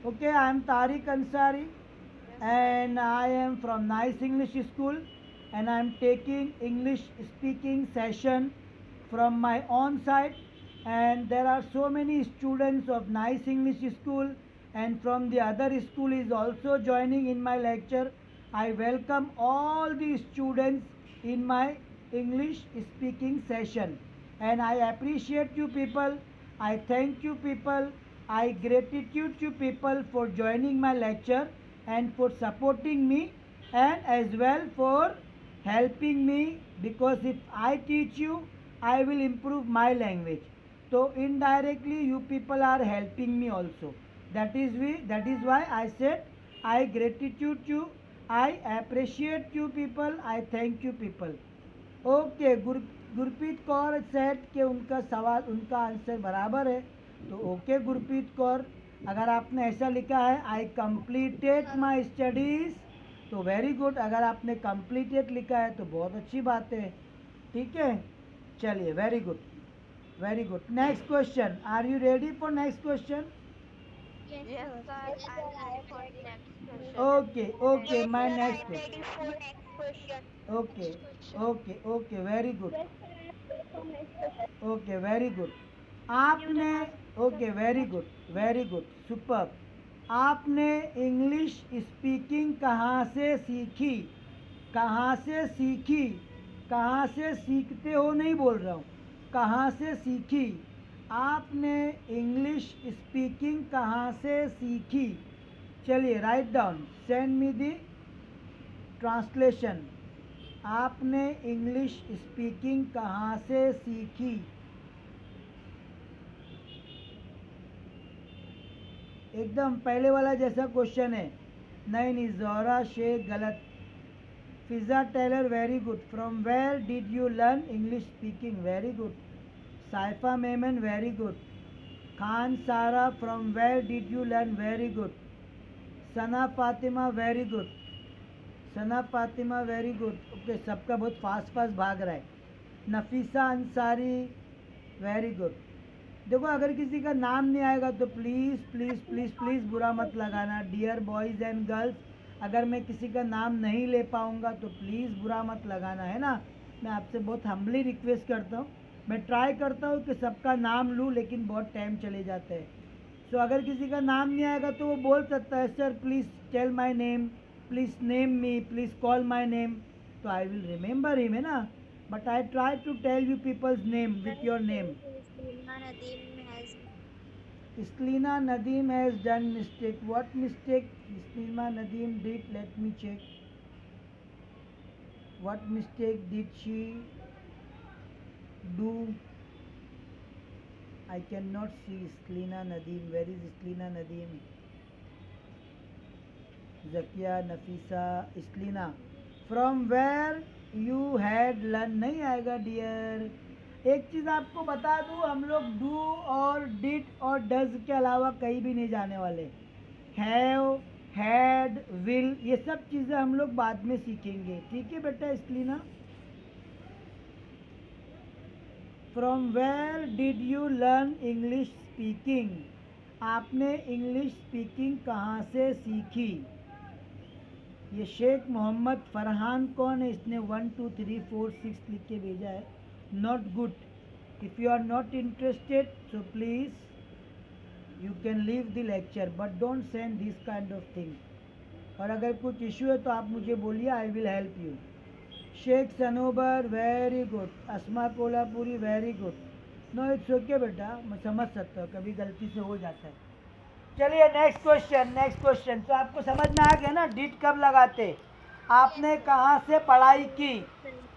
Okay, I am Tariq Ansari and I am from Nice English School and I am taking English speaking session from my own side, and there are so many students of Nice English School and from the other school is also joining in my lecture. I welcome all the students in my English speaking session and I appreciate you people. I thank you people. I gratitude you people for joining my lecture and for supporting me and as well for helping me, because if I teach you, I will improve my language. So indirectly you people are helping me also. That is why I said I gratitude you, I appreciate you people, I thank you people. Okay, Gurpreet Kaur set के उनका सवाल उनका answer बराबर है, तो okay Gurpreet Kaur, अगर आपने ऐसा लिखा है आई कंप्लीटेड माई स्टडीज़ तो वेरी गुड, अगर आपने कंप्लीटेड लिखा है तो बहुत अच्छी बात है, ठीक है। चलिए, very good very good. Next question, are you ready for next question? Yes, Yes, sir. sir. I am I'm ready ready for for the the next next question. Okay question. Okay, Yes, my sir. Next I'm question. ready for next question. Okay Next question. Okay okay, very good. Yes, sir. I'm ready for next question. Okay, very good. You can आपने ask the okay, very good question. Very good, super. आपने English speaking कहाँ से सीखी? कहाँ से सीखी? कहाँ से सीखते हो नहीं बोल रहा हूँ, कहाँ से सीखी? आपने इंग्लिश स्पीकिंग कहाँ से सीखी? चलिए, राइट डाउन, सेंड मी दी ट्रांसलेशन। आपने इंग्लिश स्पीकिंग कहाँ से सीखी? एकदम पहले वाला जैसा क्वेश्चन है। नहीं नहीं, जोहरा शेख गलत। Fiza Taylor, very good. From where did you learn English speaking? Very good. Saifa Memon, very good. Khan Sara, from where did you learn? Very good. Sana Fatima, very good. Sana Fatima, very good. Okay, सबका बहुत फास्ट फास्ट भाग रहा है। Nafisa Ansari, very good. देखो, अगर किसी का नाम नहीं आएगा तो प्लीज़ प्लीज़ प्लीज़ प्लीज़ बुरा मत लगाना। डियर बॉयज़ एंड गर्ल्स, अगर मैं किसी का नाम नहीं ले पाऊँगा तो प्लीज़ बुरा मत लगाना, है ना। मैं आपसे बहुत हम्बली रिक्वेस्ट करता हूँ। मैं ट्राई करता हूँ कि सबका नाम लूँ, लेकिन बहुत टाइम चले जाता है। सो अगर किसी का नाम नहीं आएगा तो वो बोल सकता है, sir please tell my name, please name me, please call my name, तो आई विल रिमेंबर हिम, है ना। But I try to tell you peoples name with your name. Slima Nadeem has Islina Nadeem has done mistake. What mistake Islina Nadeem did? Let me check. What mistake did she do? I cannot see Islina Nadeem. Where is Islina Nadeem? Zakia, Nafisa, Islina. From where you had learn? नहीं आएगा dear. एक चीज़ आपको बता दूँ, हम लोग do और did और डज के अलावा कहीं भी नहीं जाने वाले। हैव, हैड, विल, ये सब चीज़ें हम लोग बाद में सीखेंगे, ठीक है बेटा Islina. From where did you learn English speaking? आपने इंग्लिश स्पीकिंग कहाँ से सीखी? ये शेख मोहम्मद फरहान कौन है? इसने 1 2 3 4 6 लिख के भेजा है। Not good. If you are not interested so please you can leave the lecture, but don't send this kind of thing. और अगर कुछ इशू है तो आप मुझे बोलिए, I will help you. Shaikh Sanobar, very good. Asma Kolapuri, very good. No it's okay बेटा, मैं समझ सकता हूँ, कभी गलती से हो जाता है। चलिए, नेक्स्ट क्वेश्चन, नेक्स्ट क्वेश्चन। तो आपको समझ में आ गया ना डिड कब लगाते? आपने कहाँ से पढ़ाई की?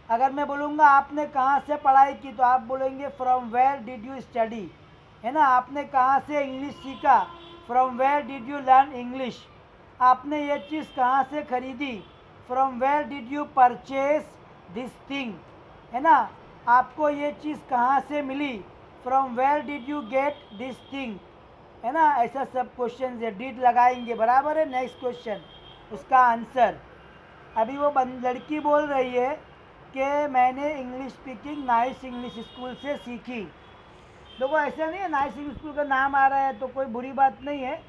अगर मैं बोलूँगा आपने कहाँ से पढ़ाई की तो आप बोलेंगे from where did you study, है ना। आपने कहाँ से इंग्लिश सीखा? From where did you learn English. आपने ये चीज़ कहाँ से खरीदी? From where did you purchase this thing, है ना। आपको ये चीज़ कहाँ से मिली? From where did you get this thing, है ना। ऐसा सब क्वेश्चन है, डिड लगाएंगे, बराबर है। नेक्स्ट क्वेश्चन, उसका आंसर। अभी वो लड़की बोल रही है कि मैंने English speaking nice English school से सीखी। देखो, ऐसा नहीं है, नाइस इंग्लिश स्कूल का नाम आ रहा है तो कोई बुरी बात नहीं है।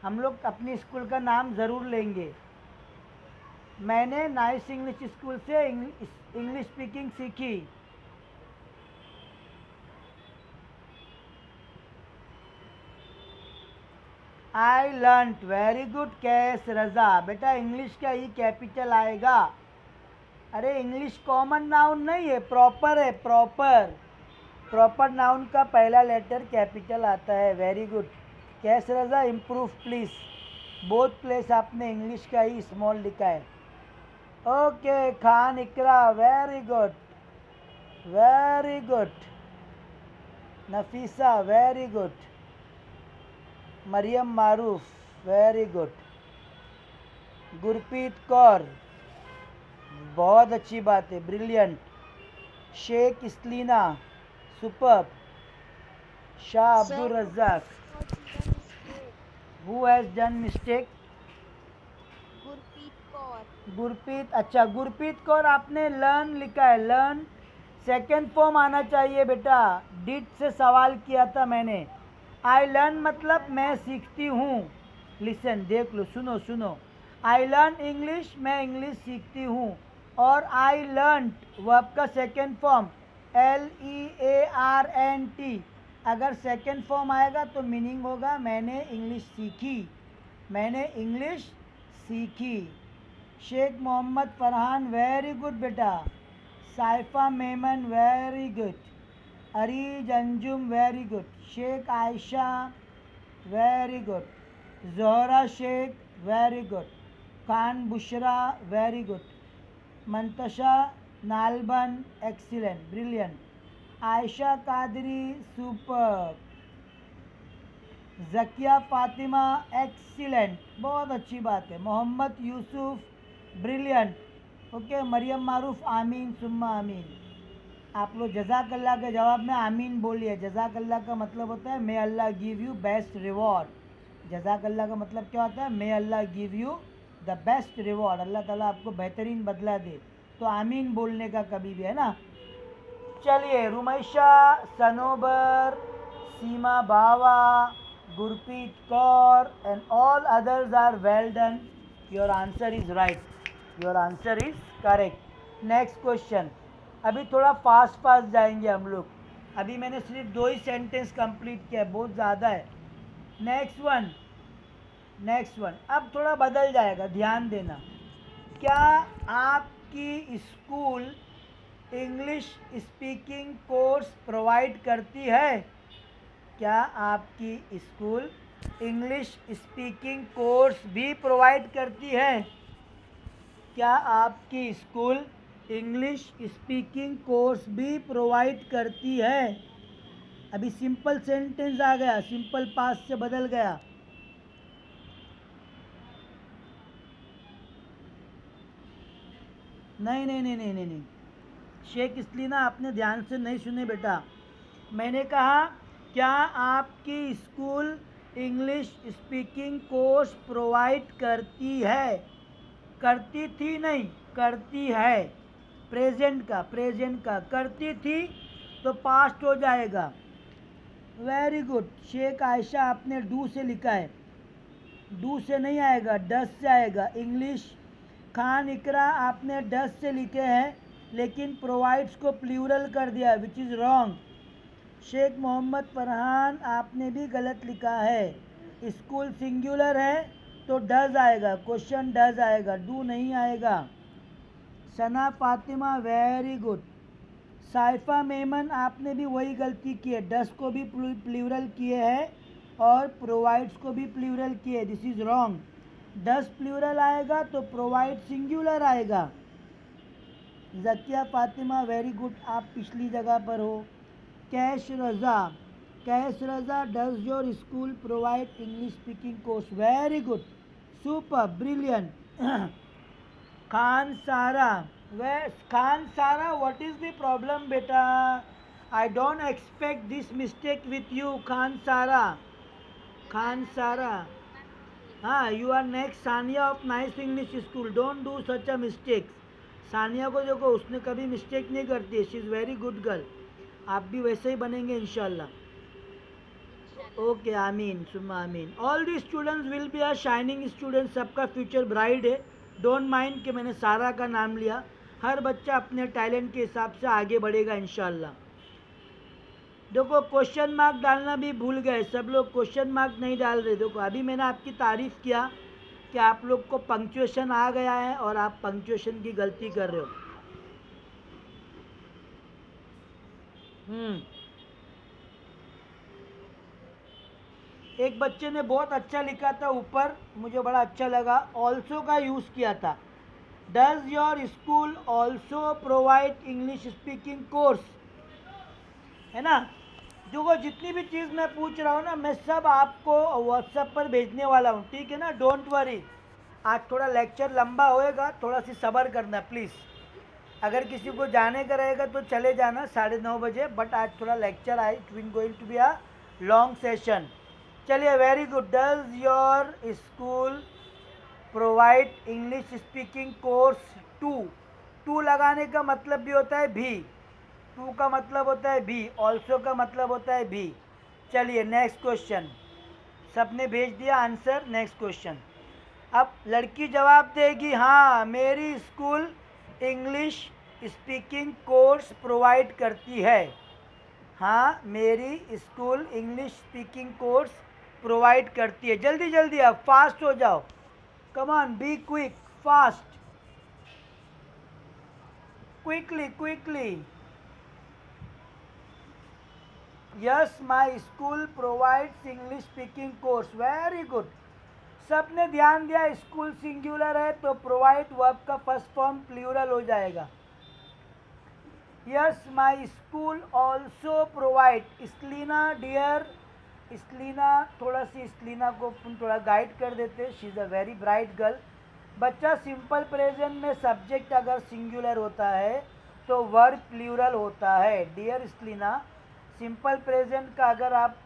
हम लोग अपनी स्कूल का नाम ज़रूर लेंगे। मैंने नाइस इंग्लिश स्कूल से इंग्लिश स्पीकिंग सीखी। आई लर्नट, वेरी गुड कैस रज़ा। बेटा इंग्लिश का ई कैपिटल आएगा। अरे इंग्लिश कॉमन नाउन नहीं है, प्रॉपर है, प्रॉपर। प्रॉपर नाउन का पहला लेटर कैपिटल आता है। Very good Kais Raza, improve please. Both place आपने इंग्लिश का ही स्मॉल लिखा है। Okay Khan Iqra, very good, very good. Nafisa, very good. Mariyam Maroof, very good. Gurpreet Kaur, बहुत अच्छी बात है, brilliant. Shaikh Islina, superb. Shah Sir, Abdul Razzaq, what was the mistake? Who has done mistake? Gurpreet Kaur. Gurpreet, अच्छा गुरप्रीत कौर आपने लर्न लिखा है। लर्न सेकेंड फॉर्म आना चाहिए बेटा। डिड से सवाल किया था मैंने। आई लर्न मतलब मैं सीखती हूँ। लिसन, देख लो, सुनो सुनो। आई लर्न इंग्लिश, मैं इंग्लिश सीखती हूँ। और आई लर्नट वर्ब का सेकेंड फॉर्म LEARNT। अगर सेकेंड फॉर्म आएगा तो मीनिंग होगा मैंने इंग्लिश सीखी, मैंने इंग्लिश सीखी। शेख मोहम्मद फरहान, वेरी गुड बेटा। Saifa Memon, very good. Areej Anjum, very good. Shaikh Ayesha, very good. Zohra Shaikh, very good. Khan Bushra, very good. Mantasha Nalban, excellent, brilliant. Ayesha Qadri, super. Zakiya Fatima, excellent, बहुत अच्छी बात है। मोहम्मद यूसुफ, ब्रिलियंट। ओके मरियम मारूफ, आमीन सुम्मा आमीन। आप लोग जज़ाकल्लाह के जवाब में आमीन बोलिए। जज़ाकल्लाह का मतलब होता है may Allah give you best reward. जज़ाकल्लाह का मतलब क्या होता है? May Allah give you the best reward, Allah ताला आपको बेहतरीन बदला दे। तो आमीन बोलने का कभी भी, है ना। चलिए Rumaisha, Sanobar, Seema Bawa, Gurpreet Kaur and all others are well done. Your answer is right, your answer is correct. Next question. अभी थोड़ा फास्ट फास्ट जाएंगे हम लोग। अभी मैंने सिर्फ 2 ही सेंटेंस कंप्लीट किया है, बहुत ज़्यादा है। Next one, next one. अब थोड़ा बदल जाएगा, ध्यान देना। क्या आपकी school English speaking course provide करती है? क्या आपकी स्कूल इंग्लिश स्पीकिंग कोर्स भी प्रोवाइड करती है? क्या आपकी स्कूल इंग्लिश स्पीकिंग कोर्स भी प्रोवाइड करती है? अभी सिंपल सेंटेंस आ गया, सिंपल पास्ट से बदल गया। नहीं नहीं नहीं नहीं नहीं नहीं, शेख इस्लीना आपने ध्यान से नहीं सुने बेटा। मैंने कहा क्या आपकी school English speaking course provide करती है? करती थी नहीं, करती है। प्रेजेंट का करती थी तो पास्ट हो जाएगा। वेरी गुड शेख आयशा, आपने डू से लिखा है। डू से नहीं आएगा, डस से आएगा। इंग्लिश खान इकरा, आपने डस से लिखे हैं लेकिन प्रोवाइड्स को प्लूरल कर दिया, which is wrong. Shaikh Mohammad Farhan, आपने भी गलत लिखा है। स्कूल सिंगुलर है तो डज आएगा, क्वेश्चन डज आएगा, डू नहीं आएगा। Sana Fatima, very good. साइफा मेमन, आपने भी वही गलती की है, डस को भी प्लूरल किए हैं और प्रोवाइड्स को भी प्लूरल किए, this is wrong. Does plural आएगा तो प्रोवाइड सिंगुलर आएगा। जकिया फातिमा, वेरी गुड, आप पिछली जगह पर हो। Kaish Raza, Kaish Raza, does your school provide English speaking course? Very good, super, brilliant. Khan Sara, Khan Sara, what is the problem बेटा? I don't expect this mistake with you Khan Sara. Khan Sara, हाँ, you are next. Sania of nice English school, don't do such a mistake. Sania को देखो, उसने कभी mistake नहीं करती है, she is very good girl. आप भी वैसे ही बनेंगे इंशाल्लाह। ओके, आमीन सुम्मा आमीन। All the students will be a shining student, सबका फ्यूचर ब्राइट है। डोंट माइंड कि मैंने सारा का नाम लिया। हर बच्चा अपने टैलेंट के हिसाब से आगे बढ़ेगा इंशाल्लाह। देखो क्वेश्चन मार्क डालना भी भूल गए सब लोग, क्वेश्चन मार्क नहीं डाल रहे। देखो अभी मैंने आपकी तारीफ़ किया कि आप लोग को पंक्चुएशन आ गया है और आप पंक्चुएशन की गलती कर रहे हो। एक बच्चे ने बहुत अच्छा लिखा था ऊपर, मुझे बड़ा अच्छा लगा, ऑल्सो का यूज़ किया था। Does your school also provide English speaking course, है ना। जो जितनी भी चीज़ मैं पूछ रहा हूँ ना, मैं सब आपको व्हाट्सएप पर भेजने वाला हूँ, ठीक है ना, डोंट वरी। आज थोड़ा लेक्चर लंबा होएगा, थोड़ा सी सब्र करना प्लीज़। अगर किसी को जाने का रहेगा तो चले जाना 9:30 बजे, बट आज थोड़ा lecture I, it will going to be a long session. चलिए, very good. Does your school provide English speaking course to. To लगाने का मतलब भी होता है भी, टू का मतलब होता है भी, ऑल्सो का मतलब होता है भी। चलिए नेक्स्ट क्वेश्चन, सबने भेज दिया आंसर। नेक्स्ट क्वेश्चन, अब लड़की जवाब देगी, हाँ मेरी school English speaking course provide करती है। हाँ मेरी school English speaking course provide करती है। जल्दी जल्दी अब फास्ट हो जाओ, come on be quick, fast, quickly quickly. Yes my school provides English speaking course, very good. सबने ध्यान दिया, स्कूल सिंगुलर है तो प्रोवाइड वर्ब का फर्स्ट फॉर्म प्लूरल हो जाएगा। Yes my school also provide. Sleena dear, Sleena, थोड़ा सी स्लीना को थोड़ा गाइड कर देते, she is a very bright girl. बच्चा सिंपल प्रेजेंट में सब्जेक्ट अगर सिंगुलर होता है तो वर्ब प्लूरल होता है। डियर स्लीना, सिंपल प्रेजेंट का अगर आप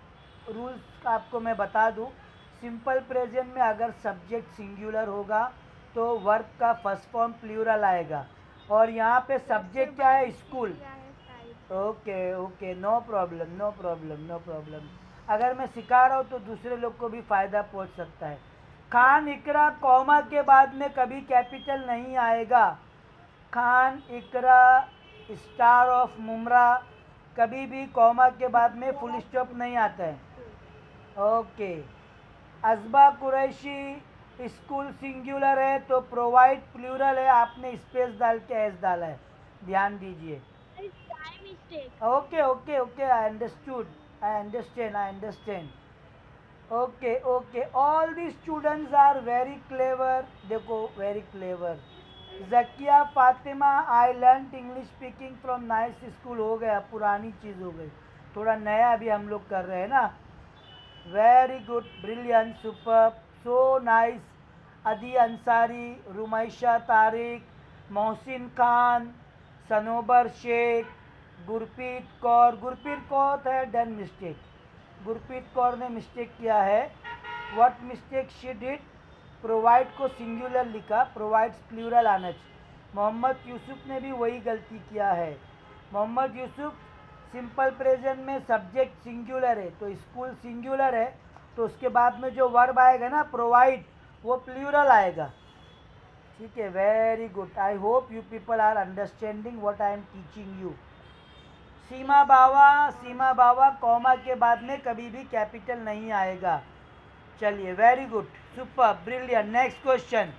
रूल्स आपको मैं बता दूं, सिंपल प्रेजेंट में अगर सब्जेक्ट सिंगुलर होगा तो वर्ब का फर्स्ट फॉर्म प्लूरल आएगा। और यहाँ पे सब्जेक्ट क्या है? School. Okay okay, no problem no problem no problem. अगर मैं सिखा रहा हूँ तो दूसरे लोग को भी फ़ायदा पहुँच सकता है। खान इकरा कॉमा के बाद में कभी कैपिटल नहीं आएगा। खान इकरा स्टार ऑफ मुमरा, कभी भी कॉमा के बाद में फुल स्टॉप नहीं आता है। ओके। अजबा कुरैशी स्कूल सिंगुलर है तो प्रोवाइड प्लूरल है, आपने स्पेस डाल के एस डाला है, ध्यान दीजिए। Time mistake. Okay okay okay, I understood, I understand, I understand. Okay okay, all the students are very clever. देखो very clever. Zakiya Fatima, I learn English speaking from nice school, हो गया, पुरानी चीज़ हो गई, थोड़ा नया अभी हम लोग कर रहे हैं ना। Very good, brilliant, super, so nice. अदी अंसारी, रुमैशा तारिक, मोहसिन खान, सनोबर शेख, गुरप्रीत कौर। गुरप्रीत कौर है डन मिस्टेक, गुरप्रीत कौर ने मिस्टेक किया है। What mistake she did? Provide को सिंगुलर लिखा, प्रोवाइड्स प्लूरल आना चाहिए। मोहम्मद यूसुफ ने भी वही गलती किया है। मोहम्मद यूसुफ, सिंपल प्रेजेंट में सब्जेक्ट सिंगुलर है तो स्कूल सिंगुलर है तो उसके बाद में जो वर्ब आएगा ना प्रोवाइड, वो प्लूरल आएगा, ठीक है। Very good, I hope you people are understanding what I am teaching you. Seema Bawa, Seema Bawa comma के बाद में कभी भी कैपिटल नहीं आएगा। चलिए, very good, super, brilliant. Next question,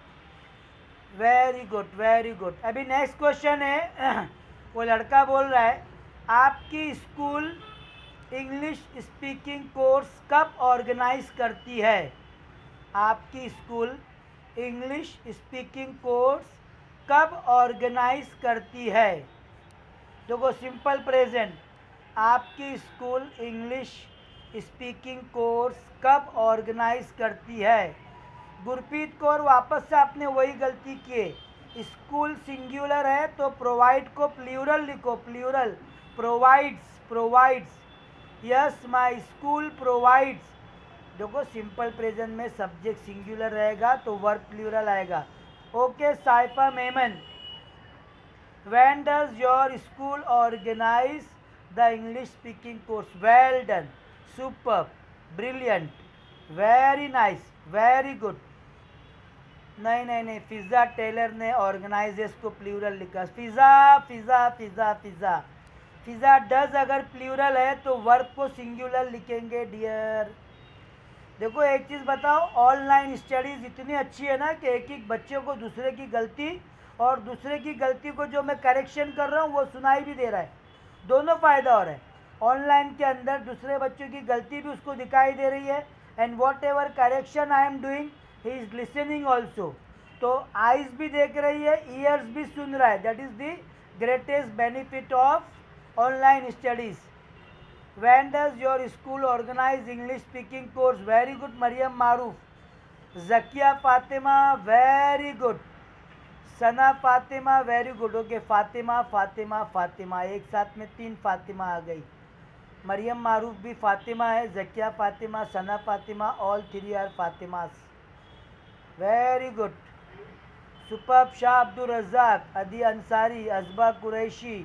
very good very good. अभी नेक्स्ट क्वेश्चन है वो लड़का बोल रहा है, आपकी स्कूल इंग्लिश स्पीकिंग कोर्स कब ऑर्गेनाइज करती है? आपकी स्कूल इंग्लिश स्पीकिंग कोर्स कब ऑर्गेनाइज करती है? देखो सिंपल प्रेजेंट, आपकी स्कूल इंग्लिश स्पीकिंग कोर्स कब ऑर्गेनाइज करती है? गुरप्रीत कौर, वापस से आपने वही गलती की है। स्कूल सिंगुलर है तो प्रोवाइड को प्लूरल लिखो, plural, provides, provides. Yes my school provides. देखो सिंपल प्रेजेंट में सब्जेक्ट सिंगुलर रहेगा तो वर्ब प्लूरल आएगा। Okay Saifa Memon, when does your school organize the English speaking course? Well done, super. Brilliant, very nice, very good. नहीं नहीं नहीं, फिज़ा टेलर ने organizes को प्लूरल लिखा। फिज़ा फिज़ा फिज़ा फिज़ा फिज़ा डज अगर प्लूरल है तो वर्ब को सिंगुलर लिखेंगे डियर। देखो एक चीज़ बताओ, ऑनलाइन स्टडीज़ इतनी अच्छी है ना कि एक एक बच्चे को दूसरे की गलती और दूसरे की गलती को जो मैं करेक्शन कर रहा हूँ वो सुनाई भी दे रहा है, दोनों फ़ायदा हो रहा है। ऑनलाइन के अंदर दूसरे बच्चों की गलती भी उसको दिखाई दे रही है, and what ever correction I am doing he is listening also. तो आइज़ भी देख रही है, ईयर्स भी सुन रहा है। That is the greatest benefit of online studies. When does your school organize English speaking course? Very good, Mariam Maruf. Zakia Fatima, very good. Sana Fatima, very good. Okay, Fatima, Fatima, Fatima. एक साथ में 3 फातिमा आ गई। मरियम मारूफ भी फातिमा है, Zakiya Fatima, Sana Fatima, all 3 are Fatimas. Very good, superb. Shah Abdul Razzaq, Adi Ansari, Ajba Qureshi,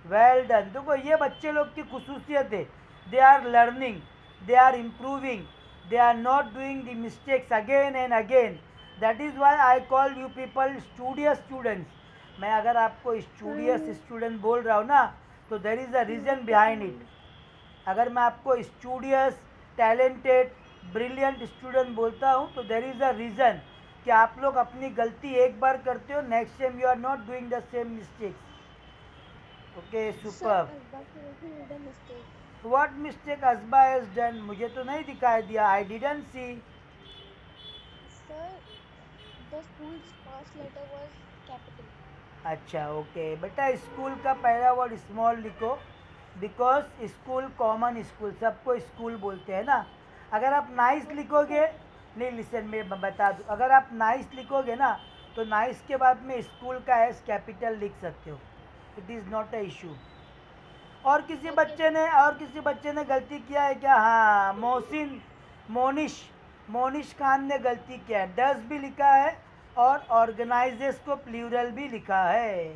well done. देखो ये बच्चे लोग की खुसूसियत है, they are learning, they are improving, they are not doing the mistakes again and again. That is why I call you people studious students. मैं अगर आपको स्टूडियस स्टूडेंट बोल रहा हूँ ना, तो there is a reason behind it. अगर मैं आपको स्टूडियस, टैलेंटेड, ब्रिलियंट स्टूडेंट बोलता हूँ तो देर इज़ अ रीज़न कि आप लोग अपनी गलती एक बार करते हो, next time you are not doing the same mistakes. Okay, super. What mistake Asba has done? मुझे तो नहीं दिखाई दिया, I didn't see. Sir, the school's first letter was capital. अच्छा ओके बेटा, स्कूल का पहला वर्ड स्मॉल लिखो, बिकॉज स्कूल कॉमन स्कूल, सबको स्कूल बोलते हैं ना। अगर आप नाइस लिखोगे, नहीं लिसन मैं बता दूँ, अगर आप नाइस लिखोगे ना तो नाइस के बाद में स्कूल का एस कैपिटल लिख सकते हो, it is not a issue. और किसी बच्चे ने गलती किया है क्या? हाँ, मोहसिन, मोनिश खान ने गलती किया है, डज भी लिखा है और ऑर्गेनाइजेस को प्लूरल भी लिखा है।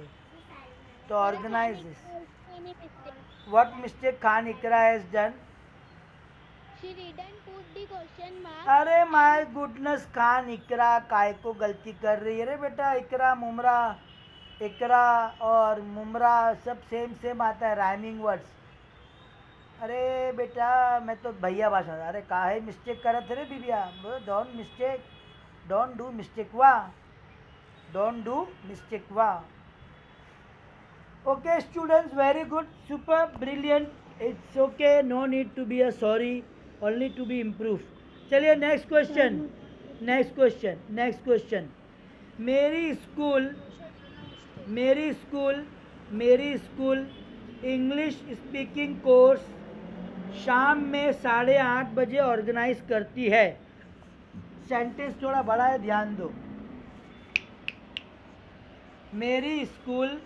तो organizes, Any mistake? What mistake Khan Iqra has done? She didn't put the question mark. अरे माय गुडनेस, खान इकरा काय को गलती कर रही है रे बेटा? इकरा मुमरा, इकरा और मुमरा सब सेम आता है, राइमिंग वर्ड्स। अरे बेटा मैं तो भैया भाषा, अरे काहे मिस्टेक करत रे बिबिया? Don't mistake, don't do mistake वा, डोंट डू मिस्टेक वा। Okay students, very good, super, brilliant, it's okay, no need to be a sorry, only to be improve. चलिए next question, next question, next क्वेश्चन। मेरी school मेरी school English speaking course शाम में 8:30 बजे organise करती है। सेंटेंस थोड़ा बड़ा है, ध्यान दो। मेरी स्कूल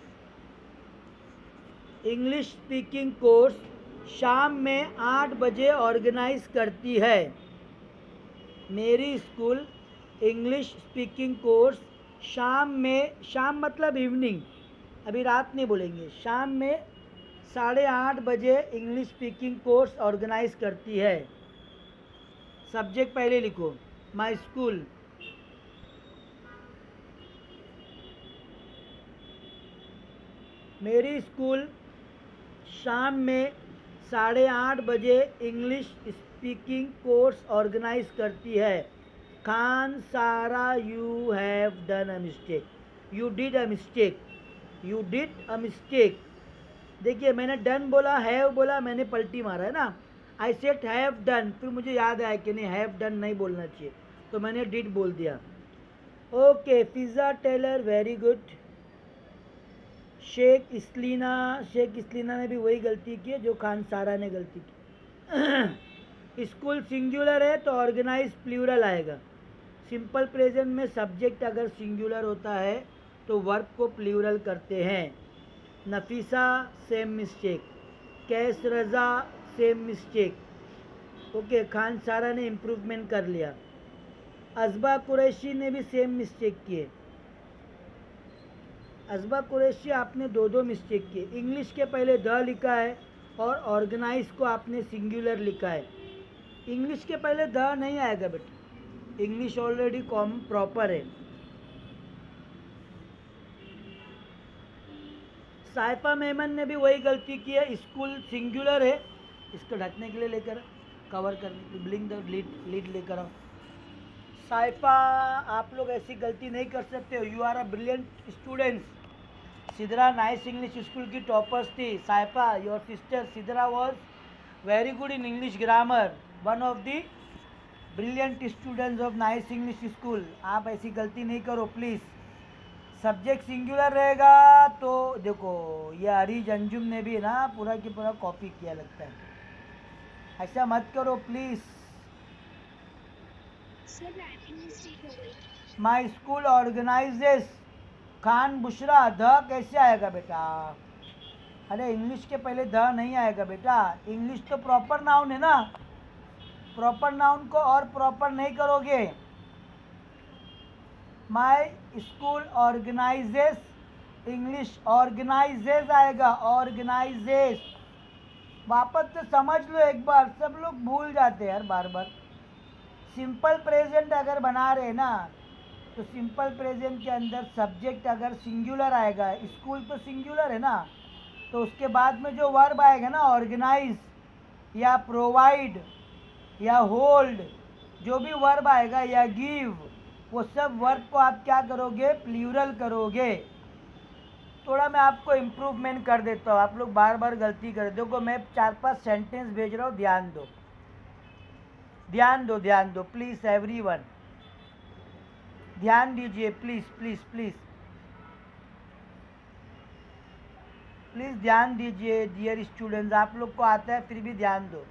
इंग्लिश स्पीकिंग कोर्स शाम में 8 बजे ऑर्गेनाइज करती है। मेरी स्कूल इंग्लिश स्पीकिंग कोर्स शाम मतलब इवनिंग, अभी रात नहीं बोलेंगे, शाम में 8:30 बजे इंग्लिश स्पीकिंग कोर्स ऑर्गेनाइज करती है। सब्जेक्ट पहले लिखो, माय स्कूल। मेरी स्कूल शाम में 8:30 बजे इंग्लिश स्पीकिंग कोर्स ऑर्गेनाइज करती है। खान सारा, you have done a mistake, you did a mistake, you did a mistake. देखिए मैंने डन बोला, हैव बोला, मैंने पलटी मारा है ना। आई सेड हैव डन, फिर मुझे याद आया कि नहीं हैव डन नहीं बोलना चाहिए, तो मैंने डिड बोल दिया। ओके, फिज़ा टेलर, वेरी गुड। शेख इस्लीना ने भी वही गलती की है जो खान सारा ने गलती की। स्कूल सिंगुलर है तो ऑर्गेनाइज प्लूरल आएगा। सिंपल प्रेजेंट में सब्जेक्ट अगर सिंगुलर होता है तो वर्ब को प्लूरल करते हैं। नफीसा सेम मिस्टेक, कैस रज़ा सेम मिस्टेक। ओके, खान सारा ने इम्प्रूवमेंट कर लिया। अजबा कुरैशी ने भी सेम मिस्टेक किए। अजबा कुरैशी आपने दो मिस्टेक किए, इंग्लिश के पहले द लिखा है और ऑर्गेनाइज को आपने सिंगुलर लिखा है। इंग्लिश के पहले द नहीं आएगा बेटा, इंग्लिश ऑलरेडी कॉम प्रॉपर है। साइफा मेमन ने भी वही गलती की है, स्कूल सिंगुलर है, इसको ढकने के लिए लेकर कवर करने के लिए ब्लिंक द लीड लेकर आओ। साइफा आप लोग ऐसी गलती नहीं कर सकते हो, you are a brilliant students. Sidra nice English school की टॉपर्स थी। Saifa your sister Sidra was very good in English grammar, one of the brilliant students of nice English school. आप ऐसी गलती नहीं करो प्लीज़। सब्जेक्ट सिंगुलर रहेगा तो देखो, ये हरीज अंजुम ने भी ना पूरा की पूरा कॉपी किया लगता है, ऐसा मत करो प्लीज़। सर राइटिंग मिस्टेक हो गई। My school organises, Khan Bushra, the कैसे आएगा बेटा? अरे इंग्लिश के पहले द नहीं आएगा बेटा, इंग्लिश तो प्रॉपर नाउन है ना, प्रॉपर नाउन को और प्रॉपर नहीं करोगे। My school organises, English organises आएगा, ऑर्गेनाइजेस। वापस से समझ लो एक बार, सब लोग भूल जाते हैं यार बार बार। सिंपल प्रेजेंट अगर बना रहे ना, तो सिंपल प्रेजेंट के अंदर सब्जेक्ट अगर सिंगुलर आएगा, स्कूल तो सिंगुलर है ना, तो उसके बाद में जो वर्ब आएगा ना, ऑर्गेनाइज या प्रोवाइड या होल्ड, जो भी वर्ब आएगा या गिव, वो सब वर्ब को आप क्या करोगे? प्लूरल करोगे। थोड़ा मैं आपको इम्प्रूवमेंट कर देता हूँ, आप लोग बार बार गलती कर दो। देखो मैं 4-5 सेंटेंस भेज रहा हूँ, ध्यान दो, ध्यान दो, ध्यान दो प्लीज़ एवरीवन, ध्यान दीजिए प्लीज़ प्लीज़ प्लीज़ प्लीज़ ध्यान दीजिए डियर स्टूडेंट्स, आप लोग को आता है फिर भी ध्यान दो।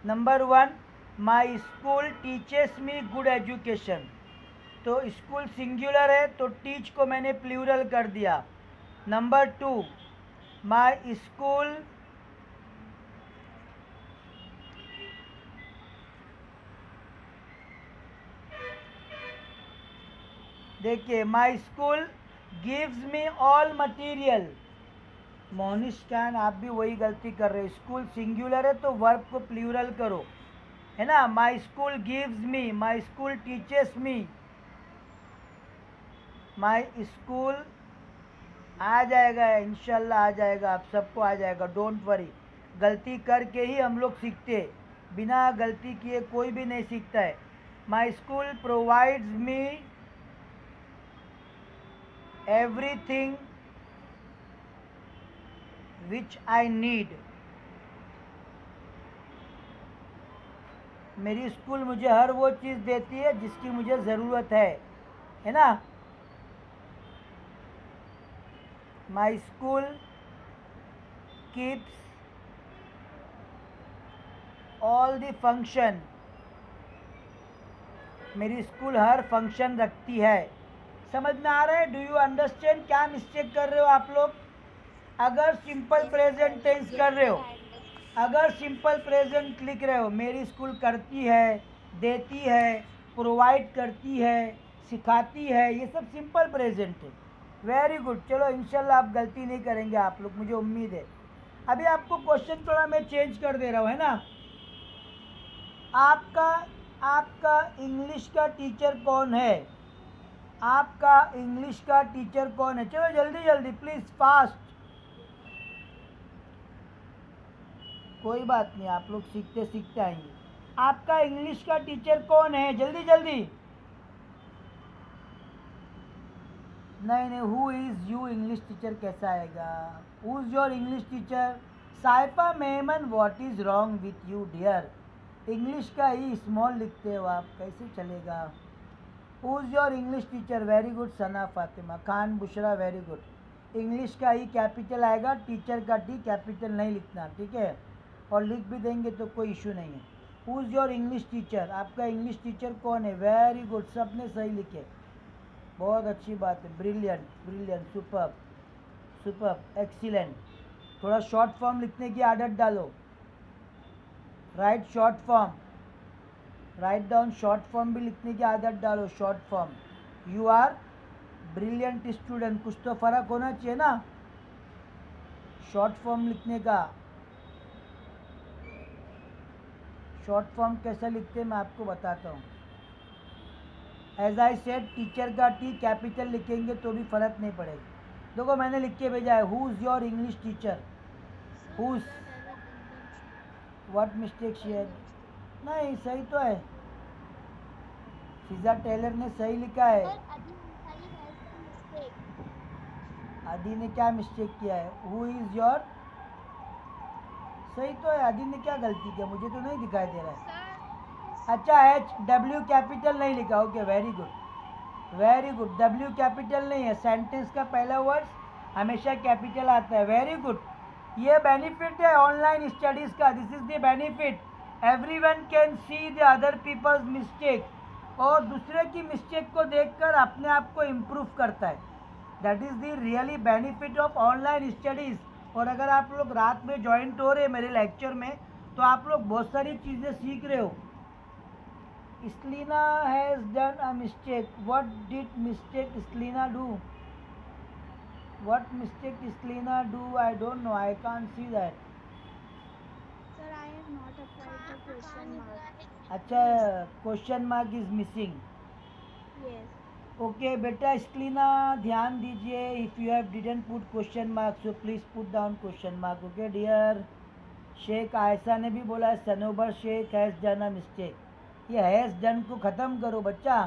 नंबर 1, माई स्कूल टीचेस मी गुड एजुकेशन, तो स्कूल सिंगुलर है तो टीच को मैंने प्लूरल कर दिया। नंबर 2, माई स्कूल देखिए, माई school gives me all material. Monish can, आप भी वही गलती कर रहे हो, स्कूल सिंगुलर है तो वर्ब को प्लूरल करो, है ना। My school gives me, my school teaches me, my school आ जाएगा इंशाल्लाह, आ जाएगा, आप सबको आ जाएगा, डोंट वरी। गलती करके ही हम लोग सीखते, बिना गलती किए कोई भी नहीं सीखता है। माई school provides me everything which I need, मेरी स्कूल मुझे हर वो चीज़ देती है जिसकी मुझे ज़रूरत है ना। My school keeps all the function, मेरी स्कूल हर फंक्शन रखती है। समझ में आ रहा है? Do you understand? क्या मिस्टेक कर रहे हो आप लोग? अगर सिंपल प्रेजेंट टेंस कर रहे हो, अगर सिंपल प्रेजेंट लिख रहे हो, मेरी स्कूल करती है, देती है, प्रोवाइड करती है, सिखाती है, ये सब सिंपल प्रेजेंट है। वेरी गुड, चलो इंशाल्लाह आप गलती नहीं करेंगे आप लोग, मुझे उम्मीद है। अभी आपको क्वेश्चन थोड़ा मैं चेंज कर दे रहा हूँ, है ना। आपका इंग्लिश का टीचर कौन है? आपका इंग्लिश का टीचर कौन है? चलो जल्दी जल्दी प्लीज़, फास्ट। कोई बात नहीं, आप लोग सीखते सीखते आएंगे। आपका इंग्लिश का टीचर कौन है? जल्दी जल्दी। नहीं नहीं, who is you English teacher कैसा आएगा? Who is your English teacher? Saifa Memon, what is wrong with you dear? English का ही स्मॉल लिखते हो आप, कैसे चलेगा? Who is your English teacher? Very good Sana Fatima. Khan Bushra, very good. English का ही कैपिटल आएगा, टीचर का टी कैपिटल नहीं लिखना, ठीक है। और लिख भी देंगे तो कोई इशू नहीं है। Who is your English teacher? आपका इंग्लिश टीचर कौन है? वेरी गुड, सब ने सही लिखे, बहुत अच्छी बात है। Brilliant brilliant, superb superb, excellent. थोड़ा शॉर्ट फॉर्म लिखने की आदत डालो, write short form, write down short form भी लिखने की आदत डालो, short form. You are brilliant student, कुछ तो फ़र्क होना चाहिए ना शॉर्ट फॉर्म लिखने का। शॉर्ट फॉर्म कैसे लिखते हैं मैं आपको बताता हूँ। एज आई सेड टीचर का टी कैपिटल लिखेंगे तो भी फ़र्क नहीं पड़ेगा। देखो मैंने लिख के भेजा है, who is your English teacher, who is what mistake she had. नहीं सही तो है, फिजा टेलर ने सही लिखा है। Sir, Adi Ansari has some mistake. आदि ने क्या मिस्टेक किया है, हु इज़ योर, सही तो है। आदि ने क्या गलती किया, मुझे तो नहीं दिखाई दे रहा है। अच्छा एच डब्ल्यू कैपिटल नहीं लिखा, okay very good very good. W capital नहीं है, सेंटेंस का पहला वर्ड हमेशा कैपिटल आता है, वेरी गुड। ये बेनिफिट है ऑनलाइन स्टडीज़ का, this is the benefit, everyone can see the other peoples mistake, और दूसरे की मिस्टेक को देखकर अपने आप को इम्प्रूव करता है, that is the really benefit of online studies. और अगर आप लोग रात में ज्वाइंट हो रहे हैं मेरे लेक्चर में तो आप लोग बहुत सारी चीज़ें सीख रहे हो। Islina has done a mistake. What did mistake Islina do? What mistake Islina do? I don't know. I can't see that. Sir, I have not applied the question mark. अच्छा, question mark is missing. Yes. Okay बेटा इस्लीना ध्यान दीजिए, if you have didn't put question mark so please put down question mark, okay dear. Shaikh Ayesha ने भी बोला Sanobar Shaikh has done a mistake, ये has done को ख़त्म करो बच्चा,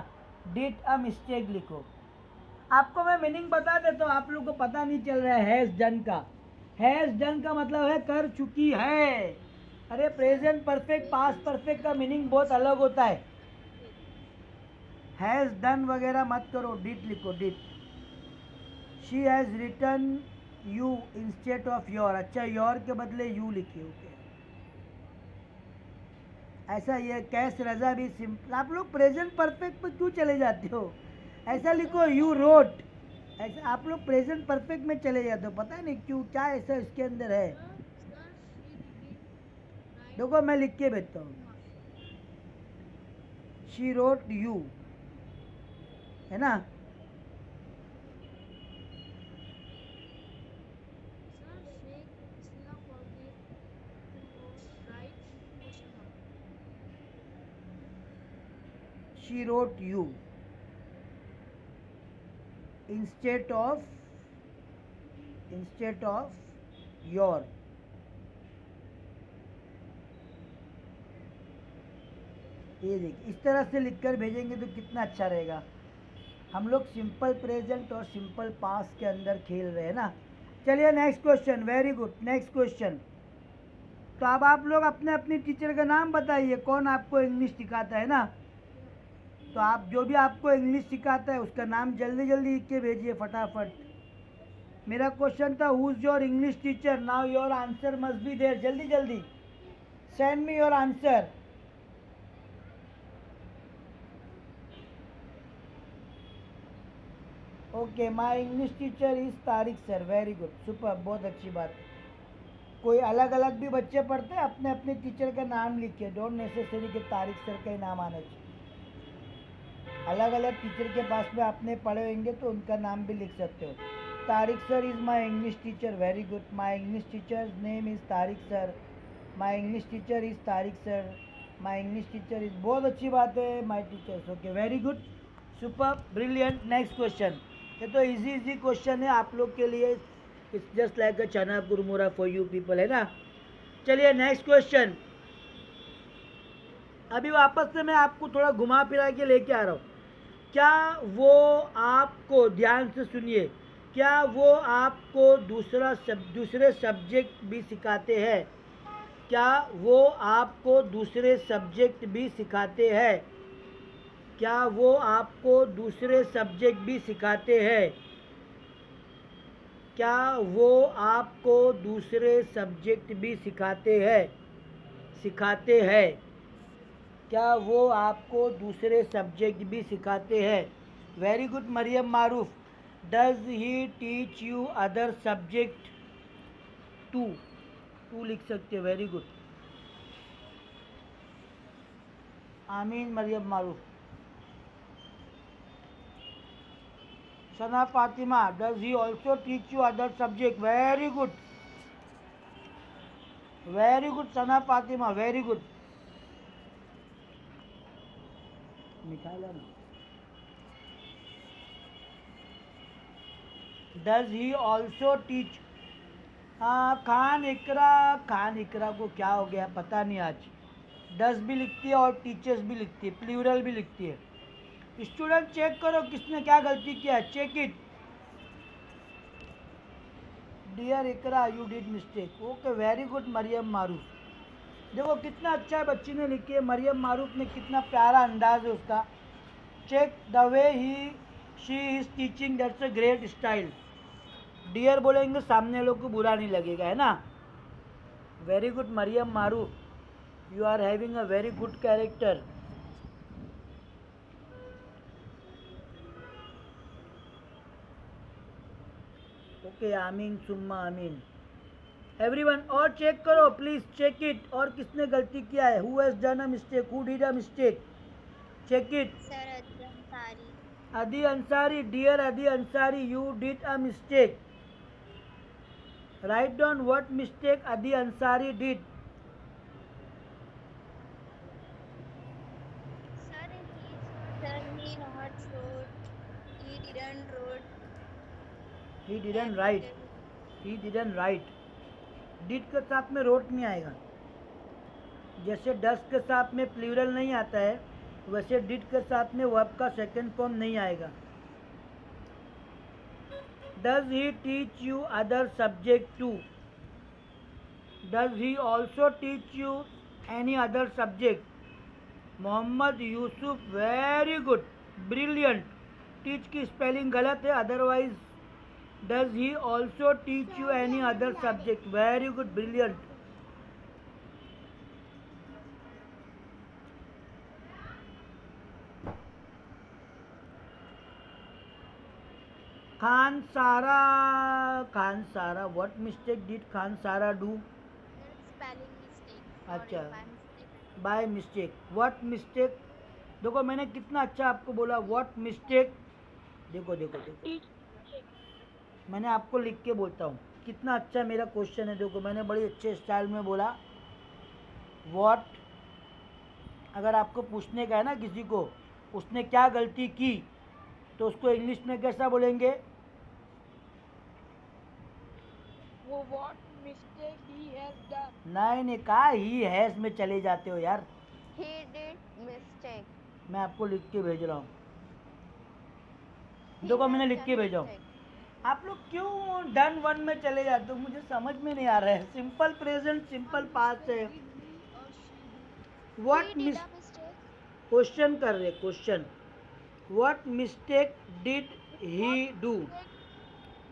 डिड अ मिस्टेक लिखो। आपको मैं मीनिंग बता देता हूँ, आप लोग को पता नहीं चल रहा है हैज़ डन का। हैज़ डन का मतलब है कर चुकी है। अरे प्रेजेंट परफेक्ट पास्ट परफेक्ट का मीनिंग बहुत अलग होता है। हैज़ डन वगैरह मत करो, डिड लिखो did. She has written you instead of your, अच्छा योर के बदले यू लिखिए, ओके। ऐसा ये कैश रजा भी सिंपल, आप लोग प्रेजेंट परफेक्ट पर क्यों चले जाते हो, ऐसा लिखो यू रोट, ऐसा आप लोग प्रेजेंट परफेक्ट में चले जाते हो, पता नहीं क्यों, क्या ऐसा इसके अंदर है। देखो मैं लिख के भेजता हूँ, शी रोट यू, है ना। She wrote you instead of your। ये देखिए इस तरह से लिखकर भेजेंगे तो कितना अच्छा रहेगा। हम लोग सिंपल प्रेजेंट और सिंपल पास्ट के अंदर खेल रहे हैं ना। चलिए next question, very good, next question. तो अब आप लोग अपने अपनी टीचर का नाम बताइए, कौन आपको इंग्लिश सिखाता है ना। तो आप जो भी आपको इंग्लिश सिखाता है उसका नाम जल्दी जल्दी लिख के भेजिए फटाफट। मेरा क्वेश्चन था who is your English teacher, now your answer must be there, जल्दी जल्दी send me your answer. Okay my English teacher is Tariq sir, very good super, बहुत अच्छी बात। कोई अलग अलग भी बच्चे पढ़ते हैं, अपने अपने टीचर का नाम लिखिए, डोंट नेसेसरी कि तारिक सर का ही नाम आना चाहिए। अलग अलग टीचर के पास में आपने पढ़े होंगे तो उनका नाम भी लिख सकते हो। Tariq sir is my English teacher, very good, my English teacher name is Tariq sir, my English teacher is Tariq sir, my English teacher is, बहुत अच्छी बात है my teachers, okay very good super brilliant. Next question, ये तो easy easy question है आप लोग के लिए, इट्स जस्ट लाइक अ चना कुरमुरा फॉर यू पीपल, है ना। चलिए नेक्स्ट क्वेश्चन। अभी वापस से मैं आपको थोड़ा घुमा फिरा के लेके आ रहा हूँ। क्या वो आपको, ध्यान से सुनिए, क्या वो आपको दूसरे सब्जेक्ट भी सिखाते हैं? क्या वो आपको दूसरे सब्जेक्ट भी सिखाते हैं? क्या वो आपको दूसरे सब्जेक्ट भी सिखाते हैं? क्या वो आपको दूसरे सब्जेक्ट भी सिखाते हैं? सिखाते हैं। क्या वो आपको दूसरे सब्जेक्ट भी सिखाते हैं? Very good Mariyam Maroof, does he teach you other subject to, to लिख सकते हो, वेरी गुड। आमीन Mariyam Maroof. Sana Fatima, does he also teach you other subject, very good Sana Fatima, very good. निकाला ना। Does he also teach. हाँ, खान इकरा को क्या हो गया पता नहीं आज। डज भी लिखती है और टीचर्स भी लिखती है, प्लूरल भी लिखती है। स्टूडेंट चेक करो किसने क्या गलती किया है, check it. Dear Iqra you did mistake. Okay, very good Mariyam Maroof. देखो कितना अच्छा है बच्ची ने लिखी है, मरियम मारूफ ने, कितना प्यारा अंदाज है उसका। Check the way he she is teaching, that's a great style. Dear बोलेंगे सामने लोग को बुरा नहीं लगेगा, है ना। Very good Mariyam Maroof, you are having a very good character. Okay, आमीन सुम्मा आमीन। एवरीवन और चेक करो प्लीज, चेक इट। और किसने गलती किया है, who has done a mistake, who did a mistake, check it. Sir Adi Ansari. Adi Ansari, dear Adi Ansari, you did a mistake. Write down what mistake Adi Ansari did. Sir, he not wrote. He didn't wrote he didn't write, applicable. He didn't write. Did के साथ में road नहीं आएगा। जैसे डस के साथ में plural नहीं आता है, वैसे डिड के साथ में वर्ब का सेकंड फॉर्म नहीं आएगा। Does he teach you other subject too. Does he also teach you any other subject. Mohammad Yusuf, very good, brilliant. Teach की स्पेलिंग गलत है, otherwise does he also teach you any other subject, very good, brilliant. Khan Sara, what mistake did Khan Sara do. Spelling mistake. अच्छा, Sorry, by mistake. By mistake, what mistake. देखो मैंने कितना अच्छा आपको बोला, व्हाट मिस्टेक। देखो देखो देखो, मैंने आपको लिख के बोलता हूँ कितना अच्छा मेरा क्वेश्चन है। देखो मैंने बड़ी अच्छे स्टाइल में बोला, व्हाट। अगर आपको पूछने का है ना किसी को उसने क्या गलती की, तो उसको इंग्लिश में कैसा बोलेंगे। वो what mistake he has done. नहीं, कहा ही हैज में चले जाते हो यार। He did mistake. मैं आपको लिख के भेज रहा हूँ, He देखो has मैंने लिख done के भेजा हूँ। mistake. आप लोग क्यों डन वन में चले जाते हो, मुझे समझ में नहीं आ रहा है। सिंपल प्रेजेंट, सिंपल पास्ट है। What He did miss a mistake. Question कर रहे, question. What mistake did he do.